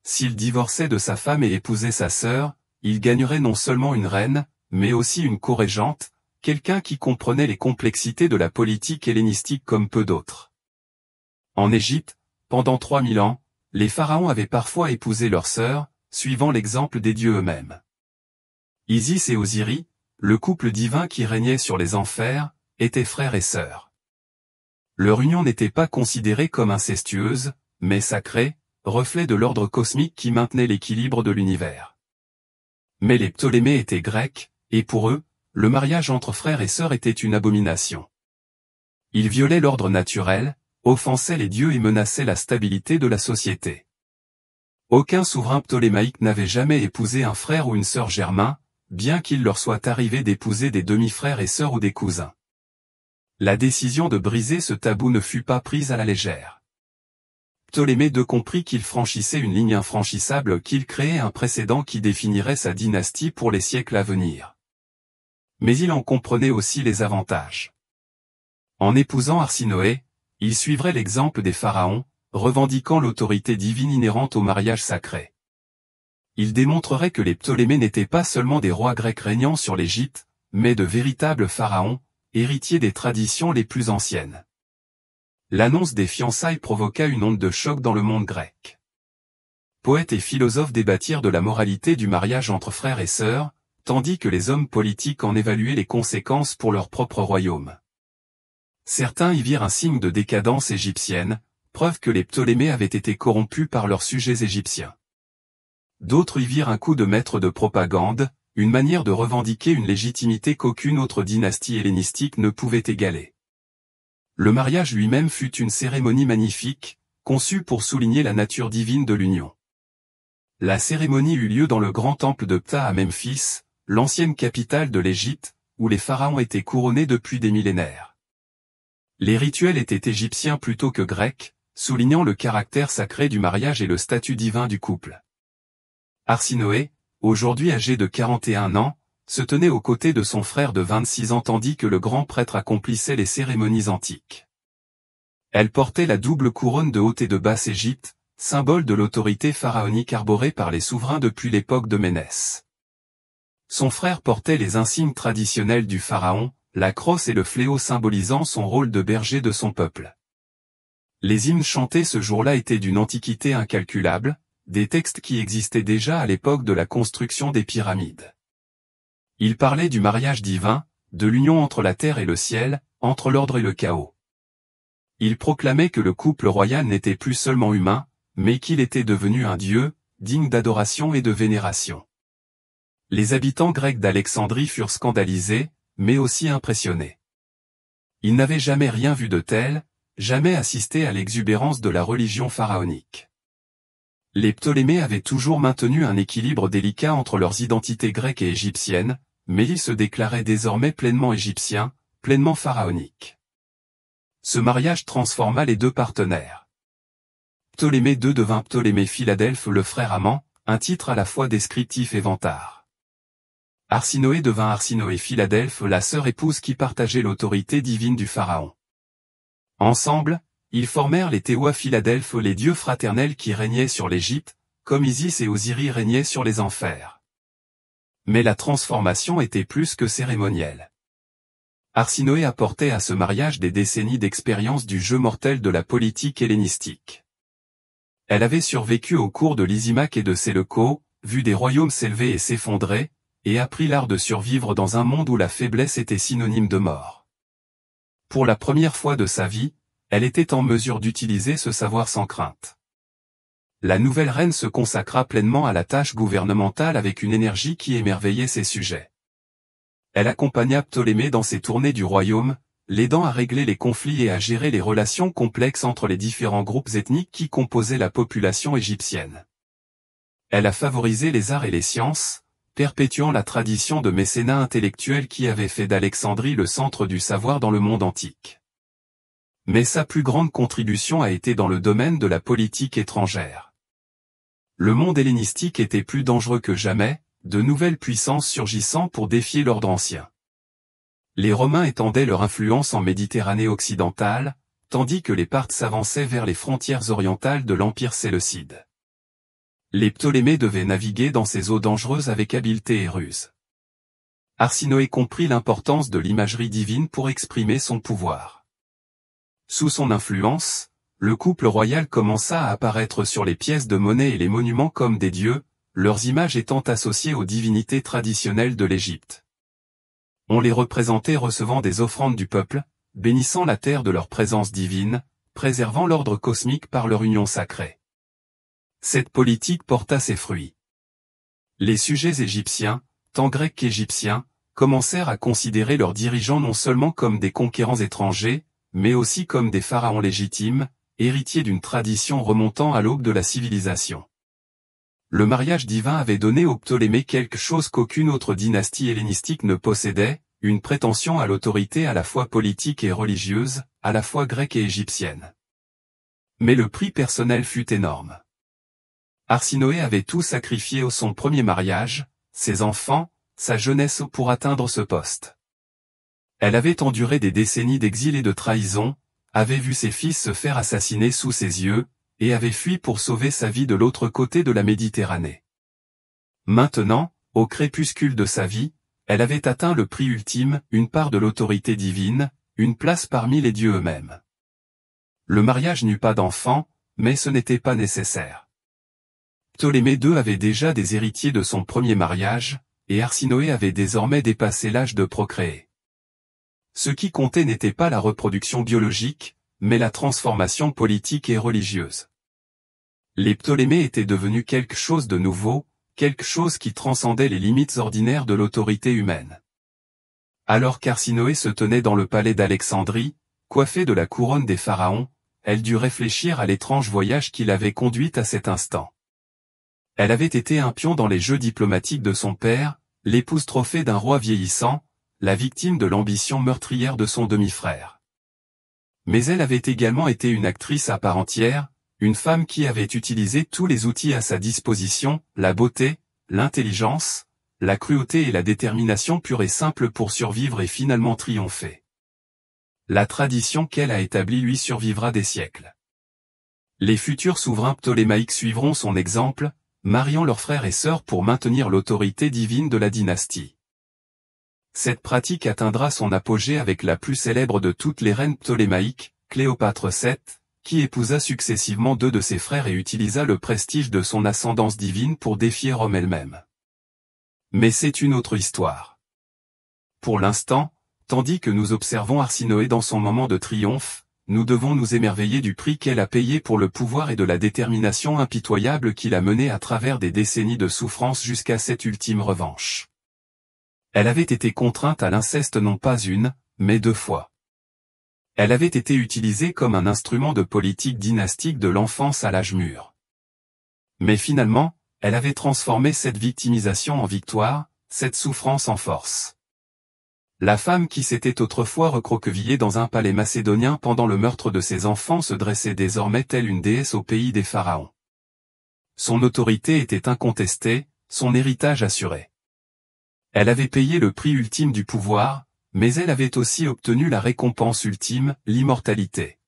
S'il divorçait de sa femme et épousait sa sœur, il gagnerait non seulement une reine, mais aussi une co-régente, quelqu'un qui comprenait les complexités de la politique hellénistique comme peu d'autres. En Égypte, pendant 3000 ans, les pharaons avaient parfois épousé leurs sœurs, suivant l'exemple des dieux eux-mêmes. Isis et Osiris, le couple divin qui régnait sur les enfers, étaient frères et sœurs. Leur union n'était pas considérée comme incestueuse, mais sacrée, reflet de l'ordre cosmique qui maintenait l'équilibre de l'univers. Mais les Ptolémées étaient grecs, et pour eux, le mariage entre frères et sœurs était une abomination. Il violait l'ordre naturel, offensait les dieux et menaçait la stabilité de la société. Aucun souverain ptolémaïque n'avait jamais épousé un frère ou une sœur germain, bien qu'il leur soit arrivé d'épouser des demi-frères et sœurs ou des cousins. La décision de briser ce tabou ne fut pas prise à la légère. Ptolémée II comprit qu'il franchissait une ligne infranchissable, qu'il créait un précédent qui définirait sa dynastie pour les siècles à venir. Mais il en comprenait aussi les avantages. En épousant Arsinoé, il suivrait l'exemple des pharaons, revendiquant l'autorité divine inhérente au mariage sacré. Il démontrerait que les Ptolémées n'étaient pas seulement des rois grecs régnant sur l'Égypte, mais de véritables pharaons, héritiers des traditions les plus anciennes. L'annonce des fiançailles provoqua une onde de choc dans le monde grec. Poètes et philosophes débattirent de la moralité du mariage entre frères et sœurs, tandis que les hommes politiques en évaluaient les conséquences pour leur propre royaume. Certains y virent un signe de décadence égyptienne, preuve que les Ptolémées avaient été corrompus par leurs sujets égyptiens. D'autres y virent un coup de maître de propagande, une manière de revendiquer une légitimité qu'aucune autre dynastie hellénistique ne pouvait égaler. Le mariage lui-même fut une cérémonie magnifique, conçue pour souligner la nature divine de l'union. La cérémonie eut lieu dans le grand temple de Ptah à Memphis, l'ancienne capitale de l'Égypte, où les pharaons étaient couronnés depuis des millénaires. Les rituels étaient égyptiens plutôt que grecs, soulignant le caractère sacré du mariage et le statut divin du couple. Arsinoé, aujourd'hui âgé de 41 ans, se tenait aux côtés de son frère de 26 ans tandis que le grand prêtre accomplissait les cérémonies antiques. Elle portait la double couronne de Haute et de Basse Égypte, symbole de l'autorité pharaonique arborée par les souverains depuis l'époque de Ménès. Son frère portait les insignes traditionnels du pharaon, la crosse et le fléau symbolisant son rôle de berger de son peuple. Les hymnes chantés ce jour-là étaient d'une antiquité incalculable, des textes qui existaient déjà à l'époque de la construction des pyramides. Ils parlaient du mariage divin, de l'union entre la terre et le ciel, entre l'ordre et le chaos. Ils proclamaient que le couple royal n'était plus seulement humain, mais qu'il était devenu un dieu, digne d'adoration et de vénération. Les habitants grecs d'Alexandrie furent scandalisés, mais aussi impressionnés. Ils n'avaient jamais rien vu de tel, jamais assisté à l'exubérance de la religion pharaonique. Les Ptolémées avaient toujours maintenu un équilibre délicat entre leurs identités grecques et égyptiennes, mais ils se déclaraient désormais pleinement égyptiens, pleinement pharaoniques. Ce mariage transforma les deux partenaires. Ptolémée II devint Ptolémée Philadelphe le frère amant, un titre à la fois descriptif et vantard. Arsinoé devint Arsinoé Philadelphe la sœur épouse qui partageait l'autorité divine du pharaon. Ensemble, ils formèrent les Théois Philadelphe les dieux fraternels qui régnaient sur l'Égypte, comme Isis et Osiris régnaient sur les enfers. Mais la transformation était plus que cérémonielle. Arsinoé apportait à ce mariage des décennies d'expérience du jeu mortel de la politique hellénistique. Elle avait survécu au cours de Lysimaque et de Séleucos, vu des royaumes s'élever et s'effondrer, et appris l'art de survivre dans un monde où la faiblesse était synonyme de mort. Pour la première fois de sa vie, elle était en mesure d'utiliser ce savoir sans crainte. La nouvelle reine se consacra pleinement à la tâche gouvernementale avec une énergie qui émerveillait ses sujets. Elle accompagna Ptolémée dans ses tournées du royaume, l'aidant à régler les conflits et à gérer les relations complexes entre les différents groupes ethniques qui composaient la population égyptienne. Elle a favorisé les arts et les sciences, perpétuant la tradition de mécénat intellectuel qui avait fait d'Alexandrie le centre du savoir dans le monde antique. Mais sa plus grande contribution a été dans le domaine de la politique étrangère. Le monde hellénistique était plus dangereux que jamais, de nouvelles puissances surgissant pour défier l'ordre ancien. Les Romains étendaient leur influence en Méditerranée occidentale, tandis que les Parthes s'avançaient vers les frontières orientales de l'Empire séleucide. Les Ptolémées devaient naviguer dans ces eaux dangereuses avec habileté et ruse. Arsinoé comprit l'importance de l'imagerie divine pour exprimer son pouvoir. Sous son influence, le couple royal commença à apparaître sur les pièces de monnaie et les monuments comme des dieux, leurs images étant associées aux divinités traditionnelles de l'Égypte. On les représentait recevant des offrandes du peuple, bénissant la terre de leur présence divine, préservant l'ordre cosmique par leur union sacrée. Cette politique porta ses fruits. Les sujets égyptiens, tant grecs qu'égyptiens, commencèrent à considérer leurs dirigeants non seulement comme des conquérants étrangers, mais aussi comme des pharaons légitimes, héritiers d'une tradition remontant à l'aube de la civilisation. Le mariage divin avait donné aux Ptolémées quelque chose qu'aucune autre dynastie hellénistique ne possédait, une prétention à l'autorité à la fois politique et religieuse, à la fois grecque et égyptienne. Mais le prix personnel fut énorme. Arsinoé avait tout sacrifié au son premier mariage, ses enfants, sa jeunesse pour atteindre ce poste. Elle avait enduré des décennies d'exil et de trahison, avait vu ses fils se faire assassiner sous ses yeux, et avait fui pour sauver sa vie de l'autre côté de la Méditerranée. Maintenant, au crépuscule de sa vie, elle avait atteint le prix ultime, une part de l'autorité divine, une place parmi les dieux eux-mêmes. Le mariage n'eut pas d'enfant, mais ce n'était pas nécessaire. Ptolémée II avait déjà des héritiers de son premier mariage, et Arsinoé avait désormais dépassé l'âge de procréer. Ce qui comptait n'était pas la reproduction biologique, mais la transformation politique et religieuse. Les Ptolémées étaient devenus quelque chose de nouveau, quelque chose qui transcendait les limites ordinaires de l'autorité humaine. Alors qu'Arsinoé se tenait dans le palais d'Alexandrie, coiffée de la couronne des pharaons, elle dut réfléchir à l'étrange voyage qui l'avait conduite à cet instant. Elle avait été un pion dans les jeux diplomatiques de son père, l'épouse trophée d'un roi vieillissant, la victime de l'ambition meurtrière de son demi-frère. Mais elle avait également été une actrice à part entière, une femme qui avait utilisé tous les outils à sa disposition, la beauté, l'intelligence, la cruauté et la détermination pure et simple pour survivre et finalement triompher. La tradition qu'elle a établie lui survivra des siècles. Les futurs souverains ptolémaïques suivront son exemple, mariant leurs frères et sœurs pour maintenir l'autorité divine de la dynastie. Cette pratique atteindra son apogée avec la plus célèbre de toutes les reines ptolémaïques, Cléopâtre VII, qui épousa successivement deux de ses frères et utilisa le prestige de son ascendance divine pour défier Rome elle-même. Mais c'est une autre histoire. Pour l'instant, tandis que nous observons Arsinoé dans son moment de triomphe, nous devons nous émerveiller du prix qu'elle a payé pour le pouvoir et de la détermination impitoyable qui l'a menée à travers des décennies de souffrance jusqu'à cette ultime revanche. Elle avait été contrainte à l'inceste non pas une, mais 2 fois. Elle avait été utilisée comme un instrument de politique dynastique de l'enfance à l'âge mûr. Mais finalement, elle avait transformé cette victimisation en victoire, cette souffrance en force. La femme qui s'était autrefois recroquevillée dans un palais macédonien pendant le meurtre de ses enfants se dressait désormais telle une déesse au pays des pharaons. Son autorité était incontestée, son héritage assuré. Elle avait payé le prix ultime du pouvoir, mais elle avait aussi obtenu la récompense ultime, l'immortalité.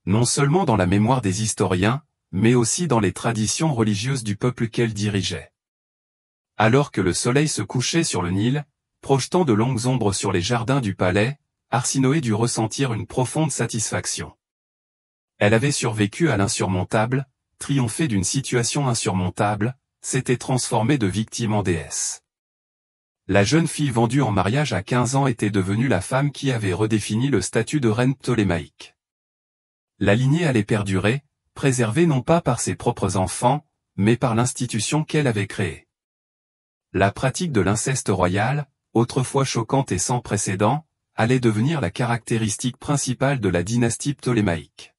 Non seulement dans la mémoire des historiens, mais aussi dans les traditions religieuses du peuple qu'elle dirigeait. Alors que le soleil se couchait sur le Nil, projetant de longues ombres sur les jardins du palais, Arsinoé dut ressentir une profonde satisfaction. Elle avait survécu à l'insurmontable, triomphé d'une situation insurmontable, s'était transformée de victime en déesse. La jeune fille vendue en mariage à 15 ans était devenue la femme qui avait redéfini le statut de reine ptolémaïque. La lignée allait perdurer, préservée non pas par ses propres enfants, mais par l'institution qu'elle avait créée. La pratique de l'inceste royal, autrefois choquante et sans précédent, allait devenir la caractéristique principale de la dynastie ptolémaïque.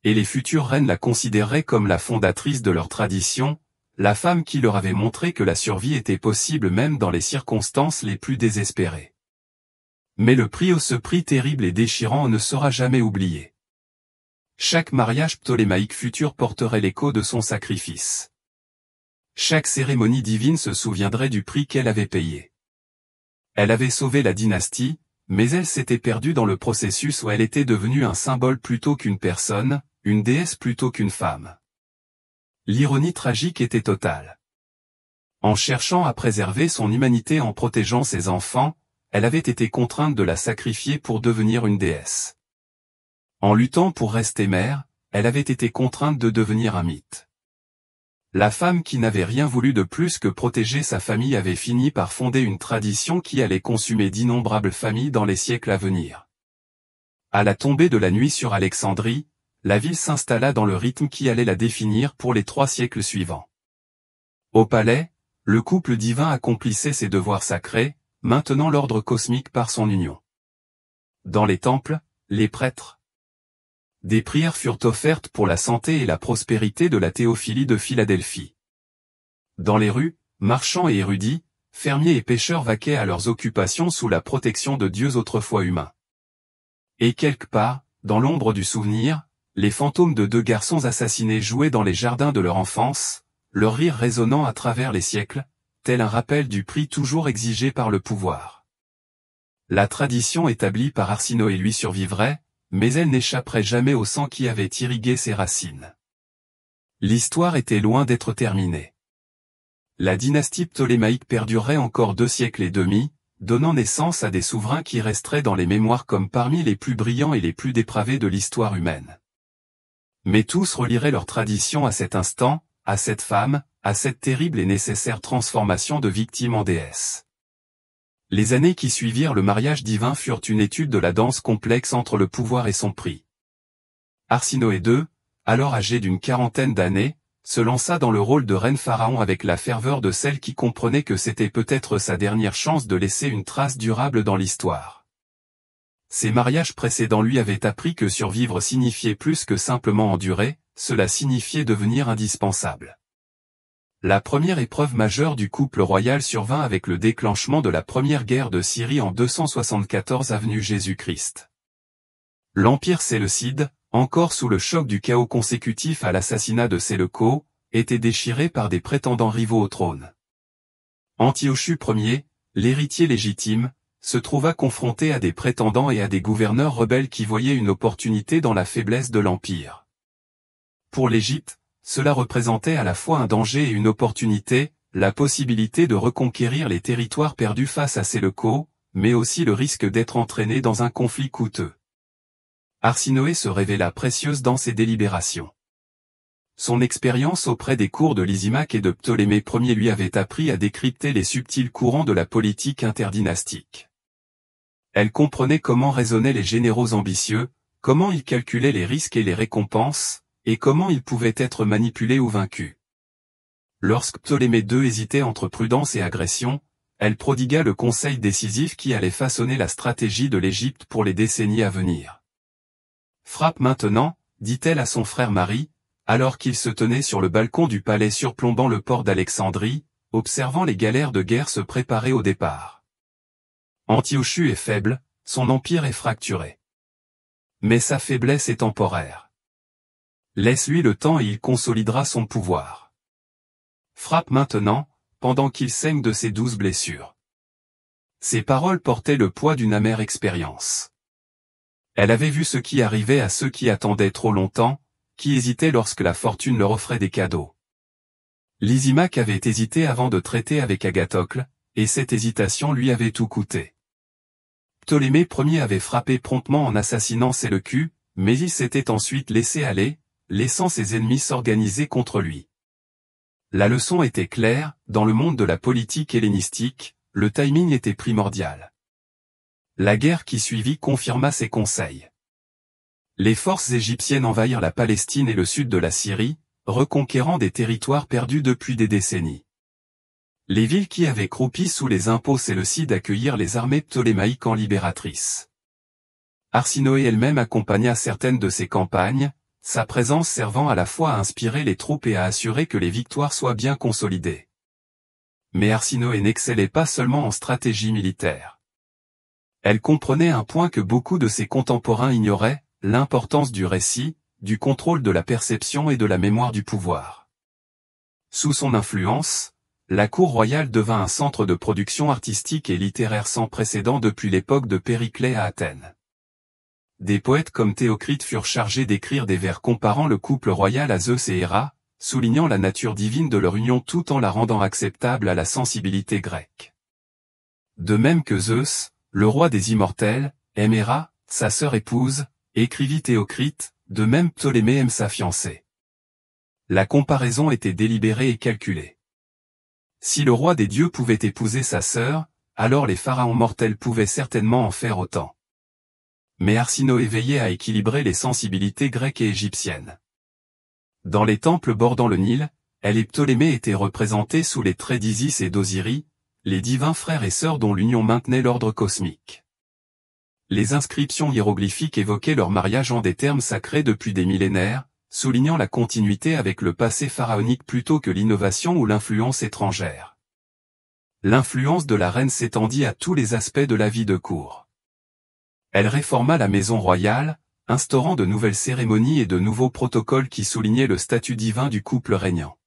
Et les futures reines la considéreraient comme la fondatrice de leur tradition, la femme qui leur avait montré que la survie était possible même dans les circonstances les plus désespérées. Mais ce prix terrible et déchirant ne sera jamais oublié. Chaque mariage ptolémaïque futur porterait l'écho de son sacrifice. Chaque cérémonie divine se souviendrait du prix qu'elle avait payé. Elle avait sauvé la dynastie, mais elle s'était perdue dans le processus où elle était devenue un symbole plutôt qu'une personne, une déesse plutôt qu'une femme. L'ironie tragique était totale. En cherchant à préserver son humanité en protégeant ses enfants, elle avait été contrainte de la sacrifier pour devenir une déesse. En luttant pour rester mère, elle avait été contrainte de devenir un mythe. La femme qui n'avait rien voulu de plus que protéger sa famille avait fini par fonder une tradition qui allait consumer d'innombrables familles dans les siècles à venir. À la tombée de la nuit sur Alexandrie, la ville s'installa dans le rythme qui allait la définir pour les 3 siècles suivants. Au palais, le couple divin accomplissait ses devoirs sacrés, maintenant l'ordre cosmique par son union. Dans les temples, les prêtres. Des prières furent offertes pour la santé et la prospérité de la théophilie de Philadelphie. Dans les rues, marchands et érudits, fermiers et pêcheurs vaquaient à leurs occupations sous la protection de dieux autrefois humains. Et quelque part, dans l'ombre du souvenir, les fantômes de 2 garçons assassinés jouaient dans les jardins de leur enfance, leur rire résonnant à travers les siècles, tel un rappel du prix toujours exigé par le pouvoir. La tradition établie par Arsinoé lui survivrait, mais elle n'échapperait jamais au sang qui avait irrigué ses racines. L'histoire était loin d'être terminée. La dynastie ptolémaïque perdurerait encore 2 siècles et demi, donnant naissance à des souverains qui resteraient dans les mémoires comme parmi les plus brillants et les plus dépravés de l'histoire humaine. Mais tous relieraient leur tradition à cet instant, à cette femme, à cette terrible et nécessaire transformation de victime en déesse. Les années qui suivirent le mariage divin furent une étude de la danse complexe entre le pouvoir et son prix. Arsinoé II, alors âgé d'une quarantaine d'années, se lança dans le rôle de reine pharaon avec la ferveur de celle qui comprenait que c'était peut-être sa dernière chance de laisser une trace durable dans l'histoire. Ses mariages précédents lui avaient appris que survivre signifiait plus que simplement endurer, cela signifiait devenir indispensable. La première épreuve majeure du couple royal survint avec le déclenchement de la première guerre de Syrie en 274 avenue Jésus-Christ. L'empire séleucide, encore sous le choc du chaos consécutif à l'assassinat de Séleucos, était déchiré par des prétendants rivaux au trône. Antiochus Ier, l'héritier légitime, se trouva confronté à des prétendants et à des gouverneurs rebelles qui voyaient une opportunité dans la faiblesse de l'empire. Pour l'Égypte, cela représentait à la fois un danger et une opportunité, la possibilité de reconquérir les territoires perdus face à Séleucos, mais aussi le risque d'être entraîné dans un conflit coûteux. Arsinoé se révéla précieuse dans ses délibérations. Son expérience auprès des cours de Lysimaque et de Ptolémée Ier lui avait appris à décrypter les subtils courants de la politique interdynastique. Elle comprenait comment raisonnaient les généraux ambitieux, comment ils calculaient les risques et les récompenses, et comment ils pouvaient être manipulés ou vaincus. Lorsque Ptolémée II hésitait entre prudence et agression, elle prodigua le conseil décisif qui allait façonner la stratégie de l'Égypte pour les décennies à venir. Frappe maintenant, dit-elle à son frère Marie, alors qu'il se tenait sur le balcon du palais surplombant le port d'Alexandrie, observant les galères de guerre se préparer au départ. Antiochus est faible, son empire est fracturé. Mais sa faiblesse est temporaire. Laisse-lui le temps et il consolidera son pouvoir. Frappe maintenant, pendant qu'il saigne de ses 12 blessures. Ces paroles portaient le poids d'une amère expérience. Elle avait vu ce qui arrivait à ceux qui attendaient trop longtemps, qui hésitaient lorsque la fortune leur offrait des cadeaux. Lysimaque avait hésité avant de traiter avec Agathocle, et cette hésitation lui avait tout coûté. Ptolémée Ier avait frappé promptement en assassinant Séleucus, mais il s'était ensuite laissé aller, laissant ses ennemis s'organiser contre lui. La leçon était claire, dans le monde de la politique hellénistique, le timing était primordial. La guerre qui suivit confirma ses conseils. Les forces égyptiennes envahirent la Palestine et le sud de la Syrie, reconquérant des territoires perdus depuis des décennies. Les villes qui avaient croupi sous les impôts séleucides accueillirent les armées ptolémaïques en libératrices. Arsinoé elle-même accompagna certaines de ces campagnes, sa présence servant à la fois à inspirer les troupes et à assurer que les victoires soient bien consolidées. Mais Arsinoé n'excellait pas seulement en stratégie militaire. Elle comprenait un point que beaucoup de ses contemporains ignoraient, l'importance du récit, du contrôle de la perception et de la mémoire du pouvoir. Sous son influence, la cour royale devint un centre de production artistique et littéraire sans précédent depuis l'époque de Périclès à Athènes. Des poètes comme Théocrite furent chargés d'écrire des vers comparant le couple royal à Zeus et Héra, soulignant la nature divine de leur union tout en la rendant acceptable à la sensibilité grecque. De même que Zeus, le roi des immortels, aime Héra, sa sœur épouse, écrivit Théocrite, de même Ptolémée aime sa fiancée. La comparaison était délibérée et calculée. Si le roi des dieux pouvait épouser sa sœur, alors les pharaons mortels pouvaient certainement en faire autant. Mais Arsinoé veillait à équilibrer les sensibilités grecques et égyptiennes. Dans les temples bordant le Nil, elle et Ptolémée étaient représentés sous les traits d'Isis et d'Osiris, les divins frères et sœurs dont l'union maintenait l'ordre cosmique. Les inscriptions hiéroglyphiques évoquaient leur mariage en des termes sacrés depuis des millénaires, soulignant la continuité avec le passé pharaonique plutôt que l'innovation ou l'influence étrangère. L'influence de la reine s'étendit à tous les aspects de la vie de cour. Elle réforma la maison royale, instaurant de nouvelles cérémonies et de nouveaux protocoles qui soulignaient le statut divin du couple régnant.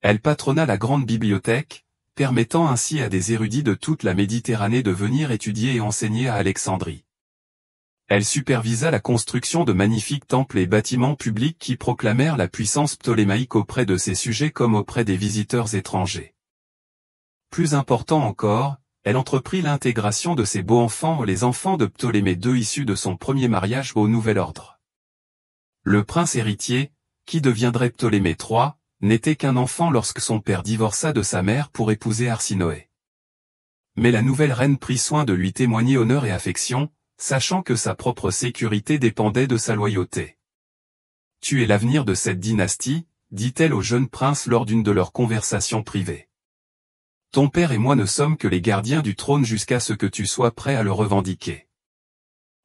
Elle patronna la grande bibliothèque, permettant ainsi à des érudits de toute la Méditerranée de venir étudier et enseigner à Alexandrie. Elle supervisa la construction de magnifiques temples et bâtiments publics qui proclamèrent la puissance ptolémaïque auprès de ses sujets comme auprès des visiteurs étrangers. Plus important encore, Elle entreprit l'intégration de ses beaux-enfants, les enfants de Ptolémée II issus de son premier mariage au nouvel ordre. Le prince héritier, qui deviendrait Ptolémée III, n'était qu'un enfant lorsque son père divorça de sa mère pour épouser Arsinoé. Mais la nouvelle reine prit soin de lui témoigner honneur et affection, sachant que sa propre sécurité dépendait de sa loyauté. « Tu es l'avenir de cette dynastie », dit-elle au jeune prince lors d'une de leurs conversations privées. « Ton père et moi ne sommes que les gardiens du trône jusqu'à ce que tu sois prêt à le revendiquer.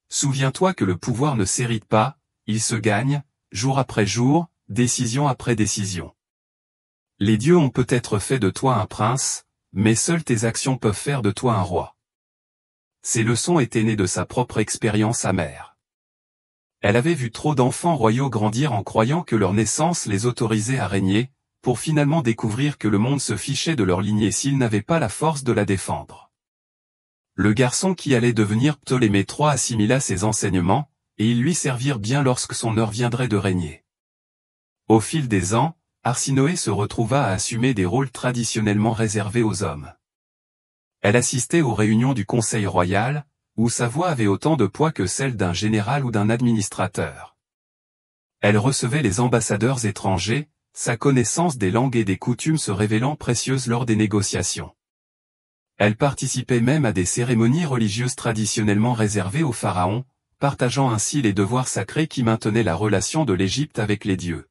Souviens-toi que le pouvoir ne s'hérite pas, il se gagne, jour après jour, décision après décision. Les dieux ont peut-être fait de toi un prince, mais seules tes actions peuvent faire de toi un roi. » Ces leçons étaient nées de sa propre expérience amère. Elle avait vu trop d'enfants royaux grandir en croyant que leur naissance les autorisait à régner, pour finalement découvrir que le monde se fichait de leur lignée s'ils n'avaient pas la force de la défendre. Le garçon qui allait devenir Ptolémée III assimila ses enseignements, et ils lui servirent bien lorsque son heure viendrait de régner. Au fil des ans, Arsinoé se retrouva à assumer des rôles traditionnellement réservés aux hommes. Elle assistait aux réunions du Conseil royal, où sa voix avait autant de poids que celle d'un général ou d'un administrateur. Elle recevait les ambassadeurs étrangers, sa connaissance des langues et des coutumes se révélant précieuse lors des négociations. Elle participait même à des cérémonies religieuses traditionnellement réservées aux pharaons, partageant ainsi les devoirs sacrés qui maintenaient la relation de l'Égypte avec les dieux.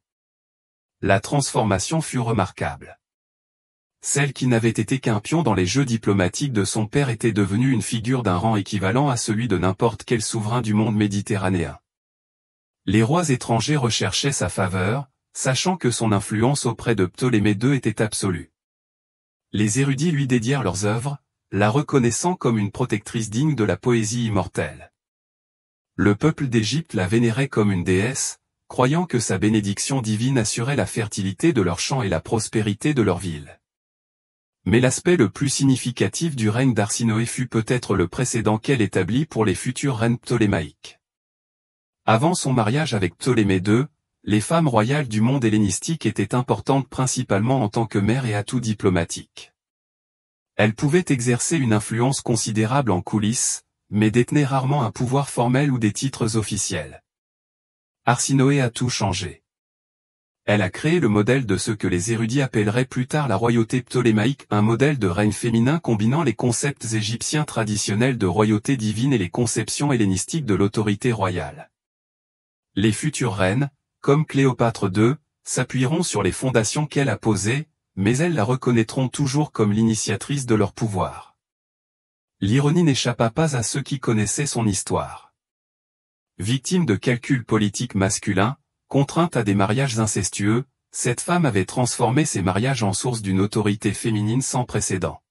La transformation fut remarquable. Celle qui n'avait été qu'un pion dans les jeux diplomatiques de son père était devenue une figure d'un rang équivalent à celui de n'importe quel souverain du monde méditerranéen. Les rois étrangers recherchaient sa faveur, sachant que son influence auprès de Ptolémée II était absolue. Les érudits lui dédièrent leurs œuvres, la reconnaissant comme une protectrice digne de la poésie immortelle. Le peuple d'Égypte la vénérait comme une déesse, croyant que sa bénédiction divine assurait la fertilité de leurs champs et la prospérité de leurs villes. Mais l'aspect le plus significatif du règne d'Arsinoé fut peut-être le précédent qu'elle établit pour les futures reines ptolémaïques. Avant son mariage avec Ptolémée II, les femmes royales du monde hellénistique étaient importantes principalement en tant que mères et atouts diplomatiques. Elles pouvaient exercer une influence considérable en coulisses, mais détenaient rarement un pouvoir formel ou des titres officiels. Arsinoé a tout changé. Elle a créé le modèle de ce que les érudits appelleraient plus tard la royauté ptolémaïque, un modèle de règne féminin combinant les concepts égyptiens traditionnels de royauté divine et les conceptions hellénistiques de l'autorité royale. Les futures reines, comme Cléopâtre II, s'appuieront sur les fondations qu'elle a posées, mais elles la reconnaîtront toujours comme l'initiatrice de leur pouvoir. L'ironie n'échappa pas à ceux qui connaissaient son histoire. Victime de calculs politiques masculins, contrainte à des mariages incestueux, cette femme avait transformé ces mariages en source d'une autorité féminine sans précédent.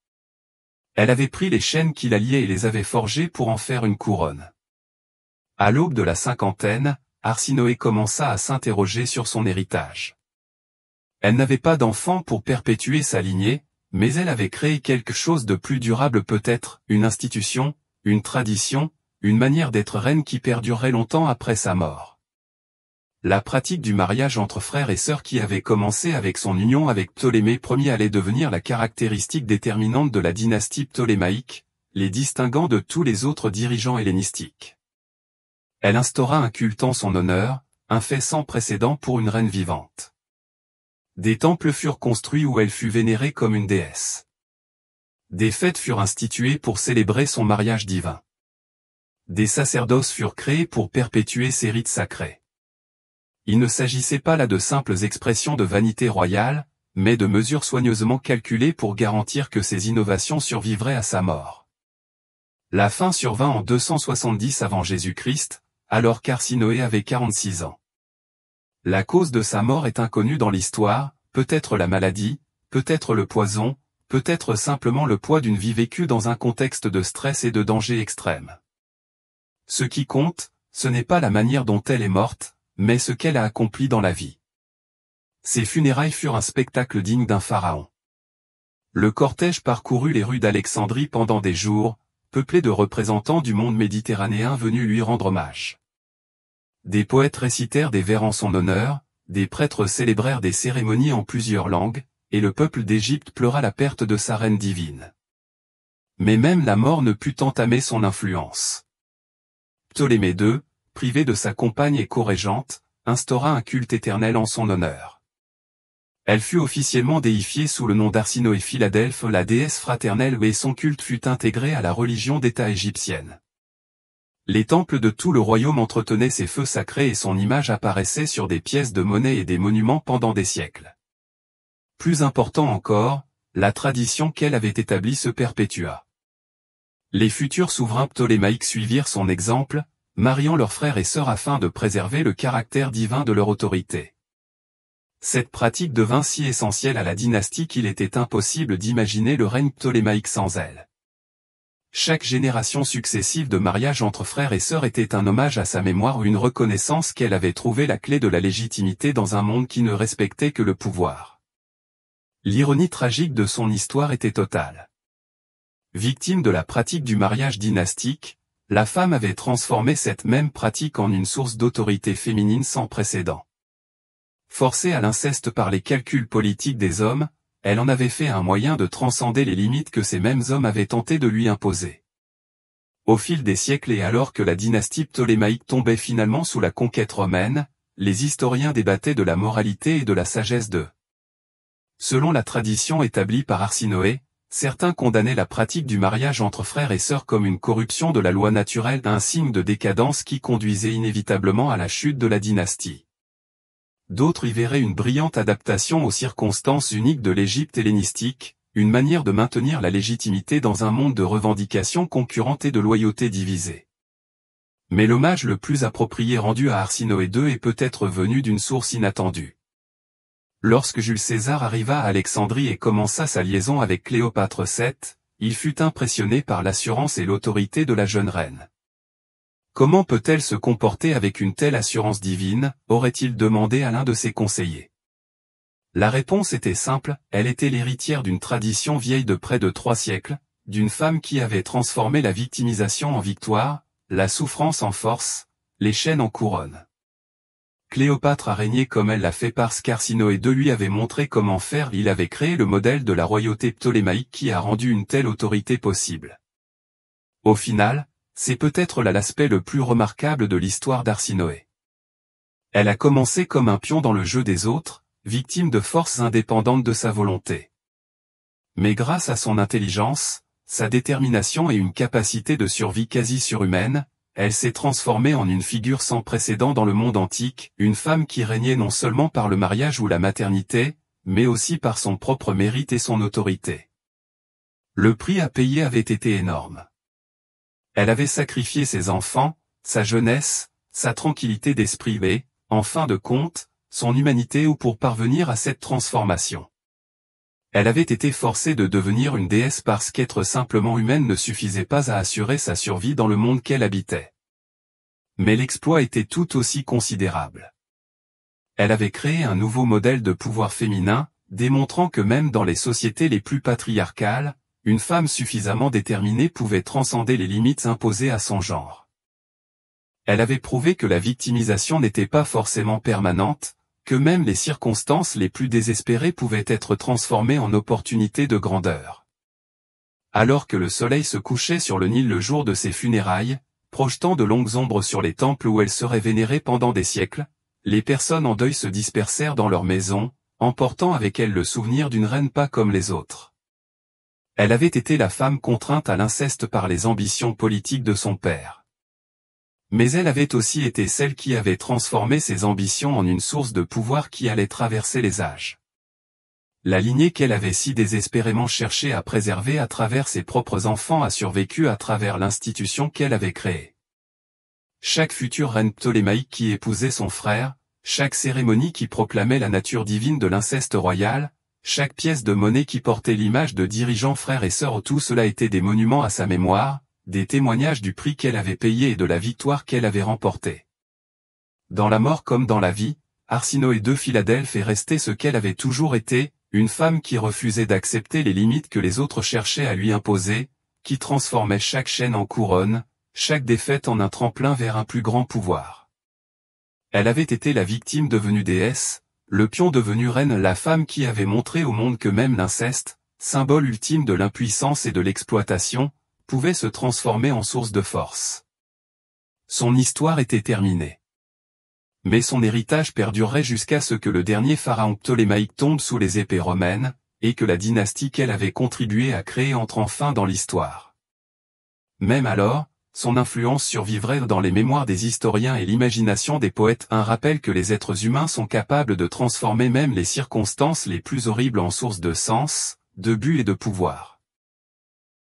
Elle avait pris les chaînes qui la liaient et les avait forgées pour en faire une couronne. À l'aube de la cinquantaine, Arsinoé commença à s'interroger sur son héritage. Elle n'avait pas d'enfant pour perpétuer sa lignée, mais elle avait créé quelque chose de plus durable, peut-être, une institution, une tradition, une manière d'être reine qui perdurerait longtemps après sa mort. La pratique du mariage entre frères et sœurs qui avait commencé avec son union avec Ptolémée Ier allait devenir la caractéristique déterminante de la dynastie ptolémaïque, les distinguant de tous les autres dirigeants hellénistiques. Elle instaura un culte en son honneur, un fait sans précédent pour une reine vivante. Des temples furent construits où elle fut vénérée comme une déesse. Des fêtes furent instituées pour célébrer son mariage divin. Des sacerdoces furent créés pour perpétuer ses rites sacrés. Il ne s'agissait pas là de simples expressions de vanité royale, mais de mesures soigneusement calculées pour garantir que ces innovations survivraient à sa mort. La fin survint en 270 avant Jésus-Christ, alors qu'Arsinoé avait 46 ans. La cause de sa mort est inconnue dans l'histoire, peut-être la maladie, peut-être le poison, peut-être simplement le poids d'une vie vécue dans un contexte de stress et de danger extrême. Ce qui compte, ce n'est pas la manière dont elle est morte, mais ce qu'elle a accompli dans la vie. Ses funérailles furent un spectacle digne d'un pharaon. Le cortège parcourut les rues d'Alexandrie pendant des jours, peuplé de représentants du monde méditerranéen venus lui rendre hommage. Des poètes récitèrent des vers en son honneur, des prêtres célébrèrent des cérémonies en plusieurs langues, et le peuple d'Égypte pleura la perte de sa reine divine. Mais même la mort ne put entamer son influence. Ptolémée II, privé de sa compagne et co-régente, instaura un culte éternel en son honneur. Elle fut officiellement déifiée sous le nom d'Arsinoé Philadelphe, la déesse fraternelle, et son culte fut intégré à la religion d'État égyptienne. Les temples de tout le royaume entretenaient ses feux sacrés et son image apparaissait sur des pièces de monnaie et des monuments pendant des siècles. Plus important encore, la tradition qu'elle avait établie se perpétua. Les futurs souverains ptolémaïques suivirent son exemple, mariant leurs frères et sœurs afin de préserver le caractère divin de leur autorité. Cette pratique devint si essentielle à la dynastie qu'il était impossible d'imaginer le règne ptolémaïque sans elle. Chaque génération successive de mariage entre frères et sœurs était un hommage à sa mémoire ou une reconnaissance qu'elle avait trouvé la clé de la légitimité dans un monde qui ne respectait que le pouvoir. L'ironie tragique de son histoire était totale. Victime de la pratique du mariage dynastique, la femme avait transformé cette même pratique en une source d'autorité féminine sans précédent. Forcée à l'inceste par les calculs politiques des hommes, elle en avait fait un moyen de transcender les limites que ces mêmes hommes avaient tenté de lui imposer. Au fil des siècles et alors que la dynastie ptolémaïque tombait finalement sous la conquête romaine, les historiens débattaient de la moralité et de la sagesse d'eux. Selon la tradition établie par Arsinoé, certains condamnaient la pratique du mariage entre frères et sœurs comme une corruption de la loi naturelle, un signe de décadence qui conduisait inévitablement à la chute de la dynastie. D'autres y verraient une brillante adaptation aux circonstances uniques de l'Égypte hellénistique, une manière de maintenir la légitimité dans un monde de revendications concurrentes et de loyauté divisée. Mais l'hommage le plus approprié rendu à Arsinoé II est peut-être venu d'une source inattendue. Lorsque Jules César arriva à Alexandrie et commença sa liaison avec Cléopâtre VII, il fut impressionné par l'assurance et l'autorité de la jeune reine. Comment peut-elle se comporter avec une telle assurance divine, aurait-il demandé à l'un de ses conseillers. La réponse était simple, elle était l'héritière d'une tradition vieille de près de 3 siècles, d'une femme qui avait transformé la victimisation en victoire, la souffrance en force, les chaînes en couronne. Cléopâtre a régné comme elle l'a fait parce qu'Arsinoé II lui avait montré comment faire, il avait créé le modèle de la royauté ptolémaïque qui a rendu une telle autorité possible. Au final, c'est peut-être là l'aspect le plus remarquable de l'histoire d'Arsinoé. Elle a commencé comme un pion dans le jeu des autres, victime de forces indépendantes de sa volonté. Mais grâce à son intelligence, sa détermination et une capacité de survie quasi surhumaine, elle s'est transformée en une figure sans précédent dans le monde antique, une femme qui régnait non seulement par le mariage ou la maternité, mais aussi par son propre mérite et son autorité. Le prix à payer avait été énorme. Elle avait sacrifié ses enfants, sa jeunesse, sa tranquillité d'esprit et, en fin de compte, son humanité pour parvenir à cette transformation. Elle avait été forcée de devenir une déesse parce qu'être simplement humaine ne suffisait pas à assurer sa survie dans le monde qu'elle habitait. Mais l'exploit était tout aussi considérable. Elle avait créé un nouveau modèle de pouvoir féminin, démontrant que même dans les sociétés les plus patriarcales, une femme suffisamment déterminée pouvait transcender les limites imposées à son genre. Elle avait prouvé que la victimisation n'était pas forcément permanente, que même les circonstances les plus désespérées pouvaient être transformées en opportunités de grandeur. Alors que le soleil se couchait sur le Nil le jour de ses funérailles, projetant de longues ombres sur les temples où elle serait vénérée pendant des siècles, les personnes en deuil se dispersèrent dans leurs maisons, emportant avec elles le souvenir d'une reine pas comme les autres. Elle avait été la femme contrainte à l'inceste par les ambitions politiques de son père. Mais elle avait aussi été celle qui avait transformé ses ambitions en une source de pouvoir qui allait traverser les âges. La lignée qu'elle avait si désespérément cherché à préserver à travers ses propres enfants a survécu à travers l'institution qu'elle avait créée. Chaque future reine ptolémaïque qui épousait son frère, chaque cérémonie qui proclamait la nature divine de l'inceste royal, chaque pièce de monnaie qui portait l'image de dirigeants frères et sœurs, tout cela était des monuments à sa mémoire, des témoignages du prix qu'elle avait payé et de la victoire qu'elle avait remportée. Dans la mort comme dans la vie, Arsinoé II Philadelphe est restée ce qu'elle avait toujours été, une femme qui refusait d'accepter les limites que les autres cherchaient à lui imposer, qui transformait chaque chaîne en couronne, chaque défaite en un tremplin vers un plus grand pouvoir. Elle avait été la victime devenue déesse, le pion devenu reine, la femme qui avait montré au monde que même l'inceste, symbole ultime de l'impuissance et de l'exploitation, pouvait se transformer en source de force. Son histoire était terminée. Mais son héritage perdurerait jusqu'à ce que le dernier pharaon ptolémaïque tombe sous les épées romaines, et que la dynastie qu'elle avait contribué à créer entre enfin dans l'histoire. Même alors, son influence survivrait dans les mémoires des historiens et l'imagination des poètes. Un rappel que les êtres humains sont capables de transformer même les circonstances les plus horribles en source de sens, de but et de pouvoir.